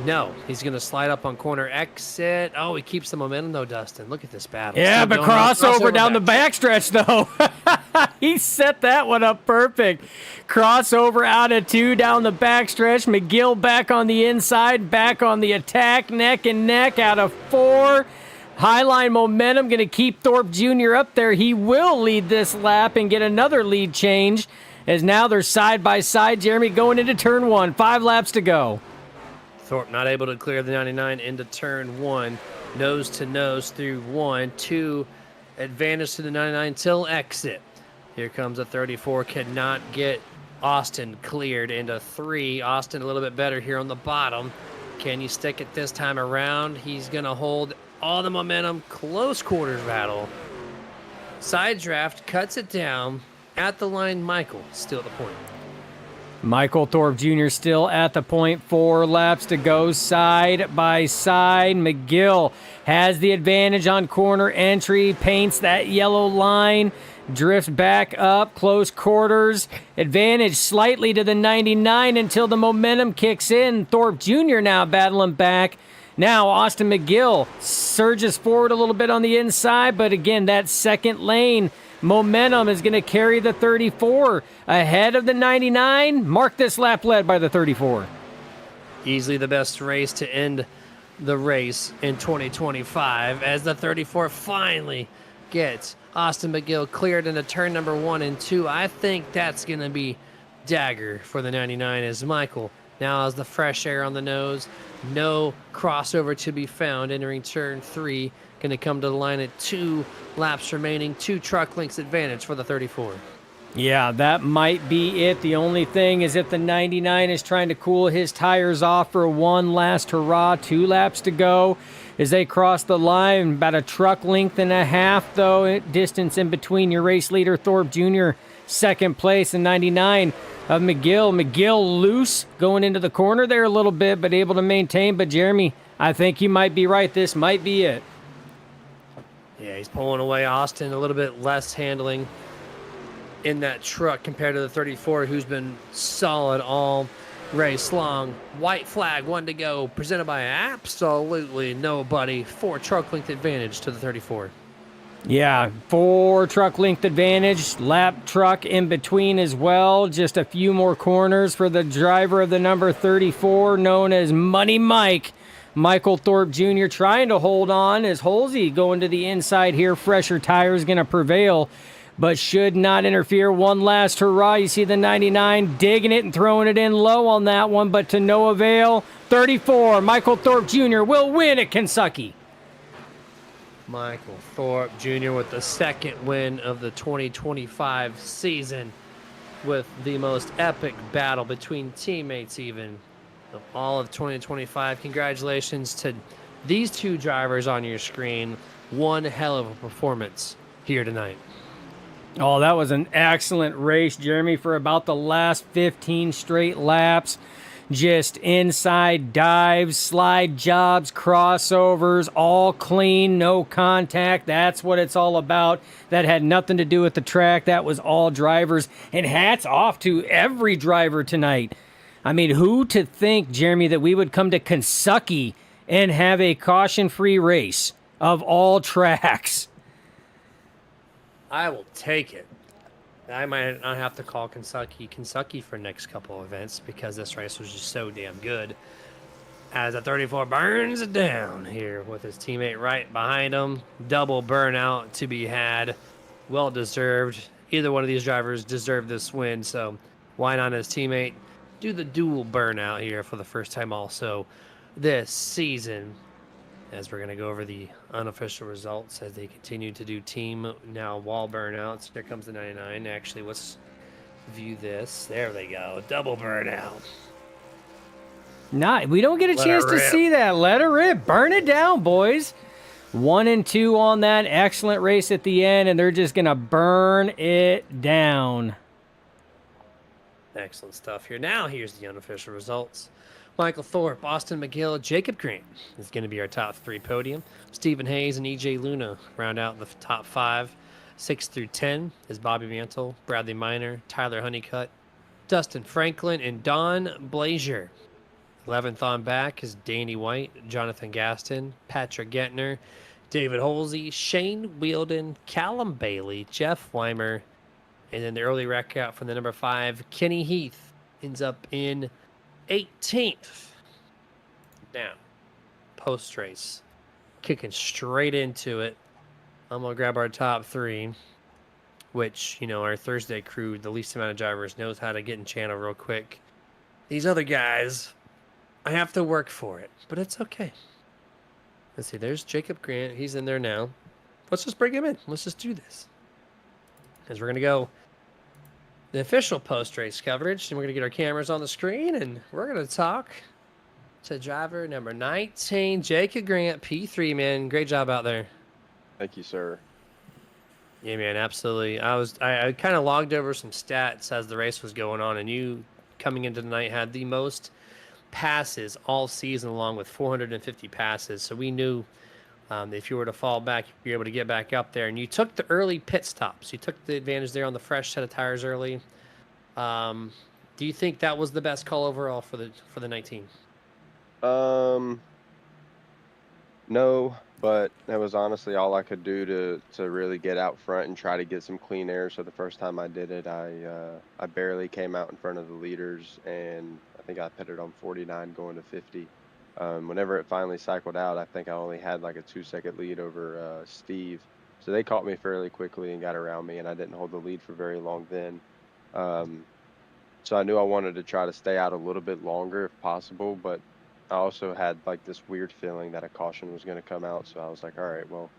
No, he's going to slide up on corner exit. Oh, he keeps the momentum, though, Dustin. Look at this battle. Yeah, but crossover down the backstretch, though. He set that one up perfect. Crossover out of 2 down the backstretch. McGill back on the inside, back on the attack, neck and neck out of 4. Highline momentum going to keep Thorpe Jr. up there. He will lead this lap and get another lead change as now they're side by side. Jeremy going into turn 1. 5 laps to go. Thorpe not able to clear the 99 into turn 1. Nose to nose through 1. 2 advantage to the 99 till exit. Here comes a 34. Cannot get Austin cleared into 3. Austin a little bit better here on the bottom. Can he stick it this time around? He's going to hold all the momentum. Close quarters battle. Side draft, cuts it down. At the line, Michael, still at the point. Michael Thorpe Jr. still at the point. 4 laps to go, side by side. McGill has the advantage on corner entry, paints that yellow line, drifts back up, close quarters. Advantage slightly to the 99 until the momentum kicks in. Thorpe Jr. now battling back. Now Austin McGill surges forward a little bit on the inside, but again, that second lane momentum is going to carry the 34 ahead of the 99. Mark this lap led by the 34. Easily the best race to end the race in 2025 as the 34 finally gets Austin McGill cleared into turn number 1 and 2. I think that's going to be dagger for the 99 as Michael now has the fresh air on the nose. No crossover to be found entering turn 3. Going to come to the line at 2 laps remaining. 2 truck lengths advantage for the 34. Yeah, that might be it. The only thing is if the 99 is trying to cool his tires off for one last hurrah, 2 laps to go as they cross the line. About a truck length and a half, though, distance in between your race leader, Thorpe Jr., second place, and 99 of McGill. McGill loose going into the corner there a little bit, but able to maintain. But, Jeremy, I think you might be right. This might be it. Yeah, he's pulling away Austin, a little bit less handling in that truck compared to the 34, who's been solid all race long. White flag, 1 to go, presented by absolutely nobody. 4 truck length advantage to the 34. Yeah, 4 truck length advantage, lap truck in between as well. Just a few more corners for the driver of the number 34, known as Money Mike. Michael Thorpe Jr. trying to hold on as Holsey going to the inside here. Fresher tires going to prevail, but should not interfere. One last hurrah. You see the 99 digging it and throwing it in low on that one, but to no avail. 34, Michael Thorpe Jr. will win at Kentucky. Michael Thorpe Jr. with the second win of the 2025 season with the most epic battle between teammates even of all of 2025. Congratulations to these 2 drivers on your screen. One hell of a performance here tonight. Oh, that was an excellent race, Jeremy, for about the last 15 straight laps. Just inside dives, slide jobs, crossovers, all clean, no contact. That's what it's all about. That had nothing to do with the track. That was all drivers. And hats off to every driver tonight. I mean, who to think, Jeremy, that we would come to Kentucky and have a caution-free race of all tracks? I will take it. I might not have to call Kentucky for next couple events because this race was just so damn good. As the 34 burns it down here with his teammate right behind him. Double burnout to be had. Well deserved. Either one of these drivers deserved this win, so why not his teammate do the dual burnout here for the first time also this season. As we're going to go over the unofficial results as they continue to do team now wall burnouts. Here comes the 99. Actually, let's view this. There they go. Double burnout. We don't get a chance to see that. Let her rip. Burn it down, boys. 1 and 2 on that. Excellent race at the end, and they're just going to burn it down. Excellent stuff here. Now, here's the unofficial results. Michael Thorpe, Austin McGill, Jacob Grant is going to be our top 3 podium. Stephen Hayes and EJ Luna round out the top 5. 6 through 10 is Bobby Mantle, Bradley Minor, Tyler Honeycutt, Dustin Franklin, and Don Blazier. 11th on back is Danny White, Jonathan Gaston, Patrick Gettner, David Holsey, Shane Wielden, Callum Bailey, Jeff Weimer, and then the early wreck out from the number 5, Kenny Heath, ends up in 18th. Now, post-race, kicking straight into it. I'm going to grab our top 3, which, you know, our Thursday crew, the least amount of drivers, knows how to get in channel real quick. These other guys, I have to work for it, but it's okay. Let's see, there's Jacob Grant. He's in there now. Let's just bring him in. Let's just do this. Because we're going to go the official post-race coverage, and we're going to get our cameras on the screen, and we're going to talk to driver number 19, Jacob Grant, P3, man. Great job out there. Thank you, sir. Yeah, man, absolutely. I kind of logged over some stats as the race was going on, and you coming into the night had the most passes all season, along with 450 passes. So we knew if you were to fall back, you'd be able to get back up there. And you took the early pit stops. You took the advantage there on the fresh set of tires early. Do you think that was the best call overall for the 19? Um, no, but that was honestly all I could do to really get out front and try to get some clean air. So the first time I did it, I barely came out in front of the leaders, and I think I pitted on 49 going to 50. Whenever it finally cycled out, I think I only had like a 2-second lead over Steve. So they caught me fairly quickly and got around me, and I didn't hold the lead for very long then. Um, so I knew I wanted to try to stay out a little bit longer if possible, but I also had like this weird feeling that a caution was going to come out. So I was like, all right, well,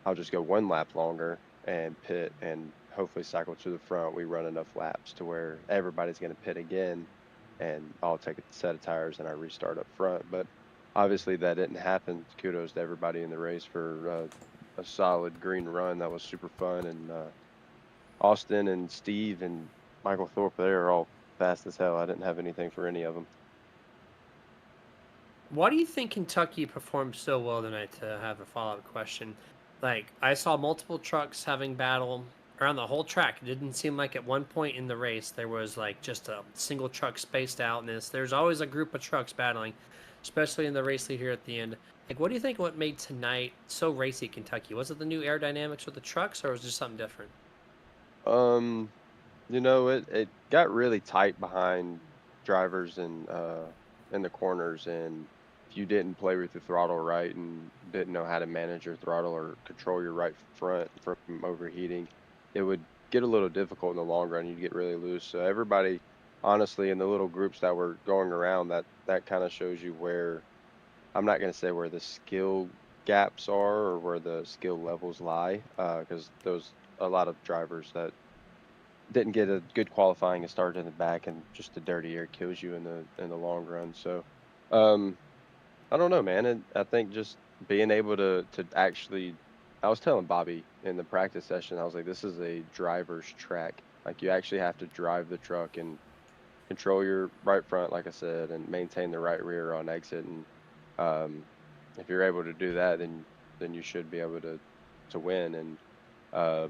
I'll just go 1 lap longer and pit and hopefully cycle to the front. We run enough laps to where everybody's going to pit again, and I'll take a set of tires and I restart up front. But obviously that didn't happen. Kudos to everybody in the race for a solid green run. That was super fun. And Austin and Steve and Michael Thorpe, they are all fast as hell. I didn't have anything for any of them. Why do you think Kentucky performed so well tonight? To have a follow-up question, like I saw multiple trucks having battle around the whole track. It didn't seem like at one point in the race there was like just a single truck spaced out in this. There's always a group of trucks battling, especially in the race lead here at the end. Like, what do you think what made tonight so racy Kentucky? Was it the new aerodynamics with the trucks, or was it just something different? Um, it got really tight behind drivers and in the corners, and if you didn't play with the throttle right and didn't know how to manage your throttle or control your right front from overheating, it would get a little difficult in the long run. You'd get really loose. So everybody, honestly, in the little groups that were going around, that kind of shows you where, I'm not going to say where the skill gaps are or where the skill levels lie, because those a lot of drivers that didn't get a good qualifying and started in the back, and just the dirty air kills you in the long run. So um I don't know, man. And I think just being able to actually, I was telling Bobby in the practice session, I was like, this is a driver's track. Like, you actually have to drive the truck and control your right front, like I said, and maintain the right rear on exit. And um if you're able to do that, then you should be able to win. And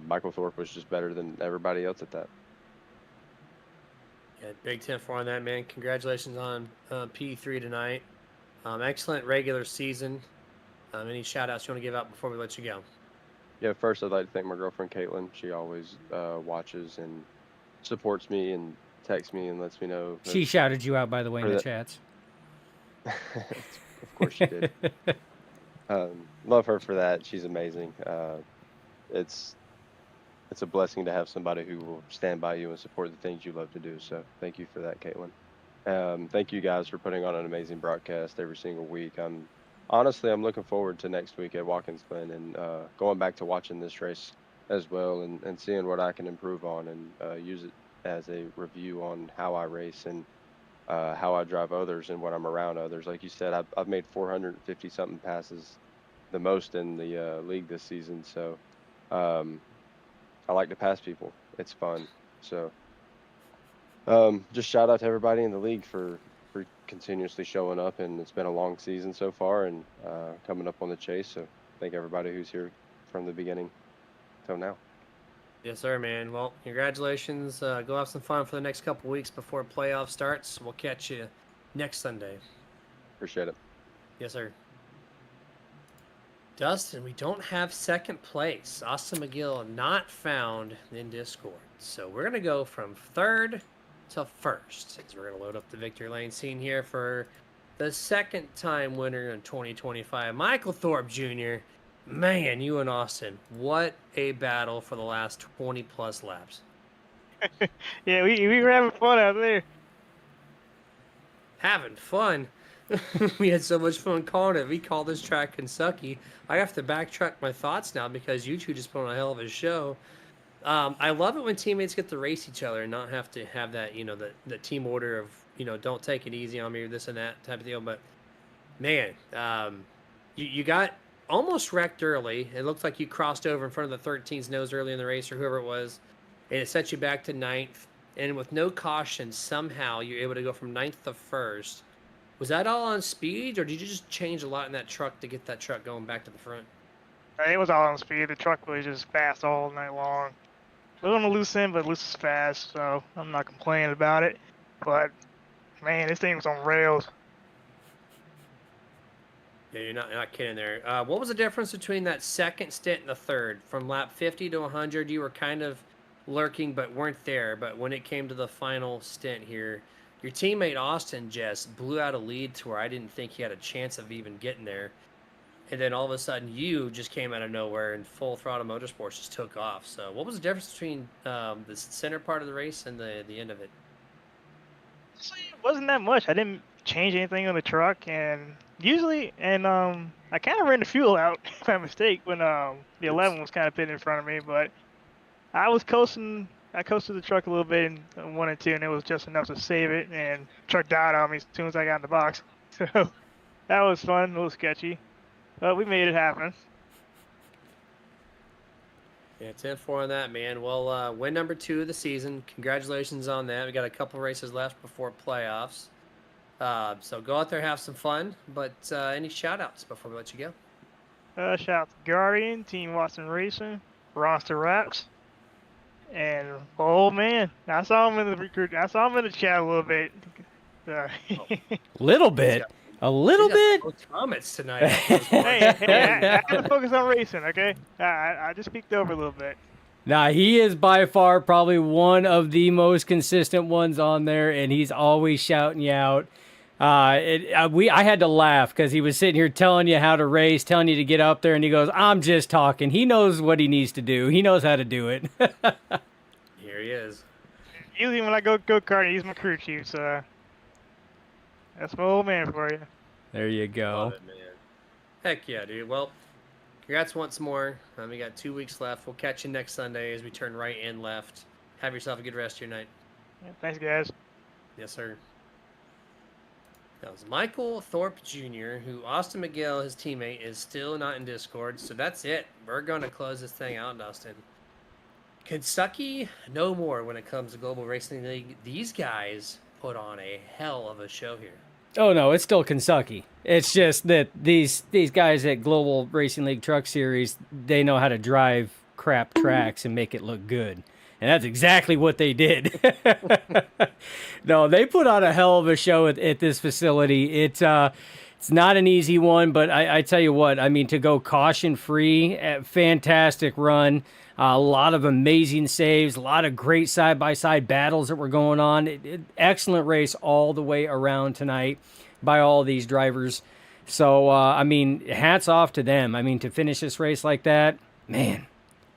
Michael Thorpe was just better than everybody else at that. Yeah, big 10-4 on that, man. Congratulations on P3 tonight. Excellent regular season. Any shout outs you want to give out before we let you go? Yeah, first I'd like to thank my girlfriend Caitlin. She always watches and supports me and texts me and lets me know She shouted you out, by the way, in for the that. chats. Of course she did. Love her for that. She's amazing. It's it's a blessing to have somebody who will stand by you and support the things you love to do. So thank you for that, Caitlin. Thank you guys for putting on an amazing broadcast every single week. I'm looking forward to next week at Watkins Glen and going back to watching this race as well, and seeing what I can improve on, and use it as a review on how I race and how I drive others and when I'm around others. Like you said, I've made 450 something passes, the most in the league this season. So um, I like to pass people. It's fun. So just shout out to everybody in the league for continuously showing up, and it's been a long season so far, and coming up on the chase. So thank everybody who's here from the beginning till now. Yes, sir, man. Well, congratulations. Go have some fun for the next couple weeks before playoff starts. We'll catch you next Sunday. Appreciate it. Yes, sir. Dustin, we don't have second place. Austin McGill not found in Discord. So we're going to go from third to first. As we're going to load up the victory lane scene here for the second time winner in 2025, Michael Thorpe Jr. Man, you and Austin, what a battle for the last 20 plus laps. Yeah, we were having fun out there. Having fun. We had so much fun calling it. We call this track Kentucky. I have to backtrack my thoughts now because you two just put on a hell of a show. I love it when teammates get to race each other and not have to have that, the team order of don't take it easy on me or this and that type of deal. But man, you got almost wrecked early. It looked like you crossed over in front of the 13's nose early in the race, or whoever it was, and it set you back to ninth. And with no caution, somehow you're able to go from ninth to first. Was that all on speed, or did you just change a lot in that truck to get that truck going back to the front? It was all on speed. The truck was just fast all night long. A little on the loose end, but loose is fast, so I'm not complaining about it. But man, this thing was on rails. Yeah, you're not kidding there. What was the difference between that second stint and the third? From lap 50 to 100, you were kind of lurking but weren't there. But when it came to the final stint here, your teammate Austin just blew out a lead to where I didn't think he had a chance of even getting there. And then all of a sudden, you just came out of nowhere and Full Throttle Motorsports just took off. So what was the difference between the center part of the race and the end of it? It wasn't that much. I didn't change anything on the truck, and usually, I kind of ran the fuel out by mistake when the 11 was kind of pitting in front of me, but I was coasting. I coasted the truck a little bit in 1 and 2, and it was just enough to save it, and the truck died on me as soon as I got in the box. So that was fun, a little sketchy, but we made it happen. Yeah, 10-4 on that, man. Well, win number 2 of the season. Congratulations on that. We got a couple races left before playoffs. So go out there, have some fun. But any shout-outs before we let you go? Shout out to Guardian, Team Watson Racing, Roster Raps, and oh man, I saw him in the recruit. I saw him in the chat a little bit. Little bit. A little bit. Comments tonight. hey, I have to focus on racing, okay? I just peeked over a little bit. Nah, he is by far probably one of the most consistent ones on there, and he's always shouting you out. I had to laugh because he was sitting here telling you how to race, telling you to get up there, and he goes, "I'm just talking." He knows what he needs to do. He knows how to do it. Here he is. Usually when I go karting, he's my crew chief, so that's my old man for you. There you go. Love it, man. Heck yeah, dude. Well, congrats once more. We got 2 weeks left. We'll catch you next Sunday as we turn right and left. Have yourself a good rest of your night. Yeah, thanks, guys. Yes, sir. That was Michael Thorpe Jr., who Austin McGill, his teammate, is still not in Discord. So that's it. We're going to close this thing out, Dustin. Kentucky, no more when it comes to Global Racing League. These guys put on a hell of a show here. Oh no, it's still Kentucky. It's just that these guys at Global Racing League Truck Series, they know how to drive crap tracks and make it look good. And that's exactly what they did. No, they put on a hell of a show at this facility. It's not an easy one, but I tell you what, I mean, to go caution-free, fantastic run. A lot of amazing saves, a lot of great side-by-side battles that were going on. Excellent race all the way around tonight by all these drivers. So, I mean, hats off to them. I mean, to finish this race like that, man,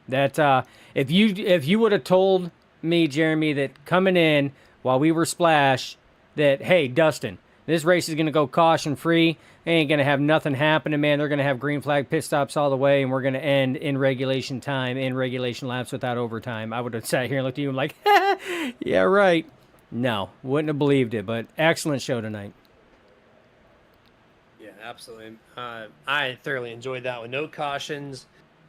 that if you would have told me, Jeremy, that coming in while we were Splash, that, hey, Dustin, this race is going to go caution-free. They ain't going to have nothing happening, man. They're going to have green flag pit stops all the way, and we're going to end in regulation time, in regulation laps without overtime. I would have sat here and looked at you and like, yeah, right. No, wouldn't have believed it, but excellent show tonight. Yeah, absolutely. I thoroughly enjoyed that one. No cautions,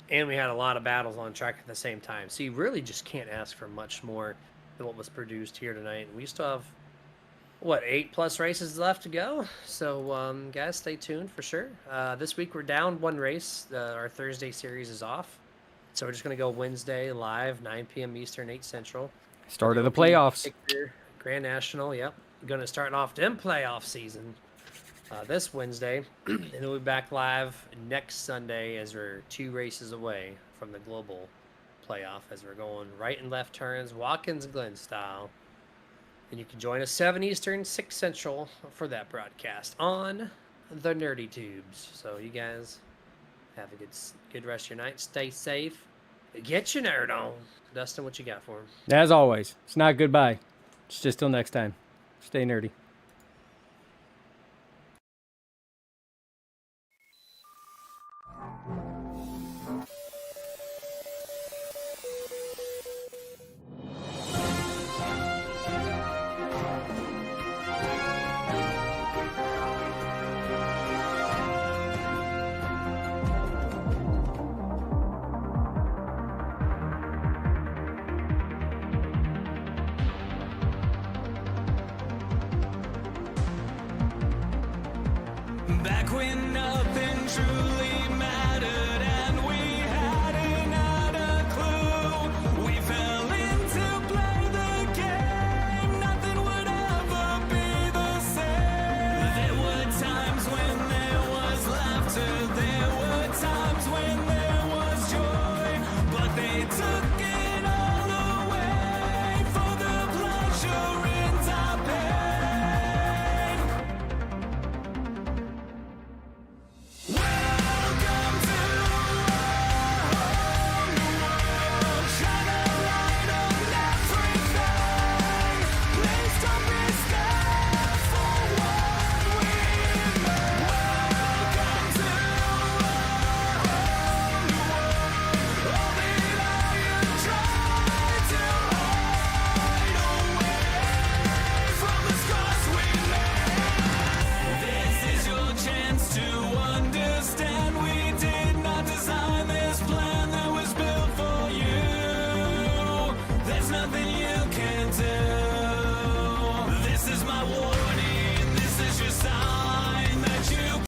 and we had a lot of battles on track at the same time. So you really just can't ask for much more than what was produced here tonight. We still have, 8+ races left to go. So, guys, stay tuned for sure. This week we're down one race. Our Thursday series is off. So we're just going to go Wednesday live, 9 p.m. Eastern, 8 Central. Start of the playoffs. Grand National, yep. Going to start off them playoff season this Wednesday. And then we'll be back live next Sunday as we're 2 races away from the global playoff as we're going right and left turns, Watkins Glen style. And you can join us 7 Eastern, 6 Central for that broadcast on the Nerdy Tubes. So you guys have a good rest of your night. Stay safe. Get your nerd on. Dustin, what you got for him? As always, it's not goodbye. It's just till next time. Stay nerdy. when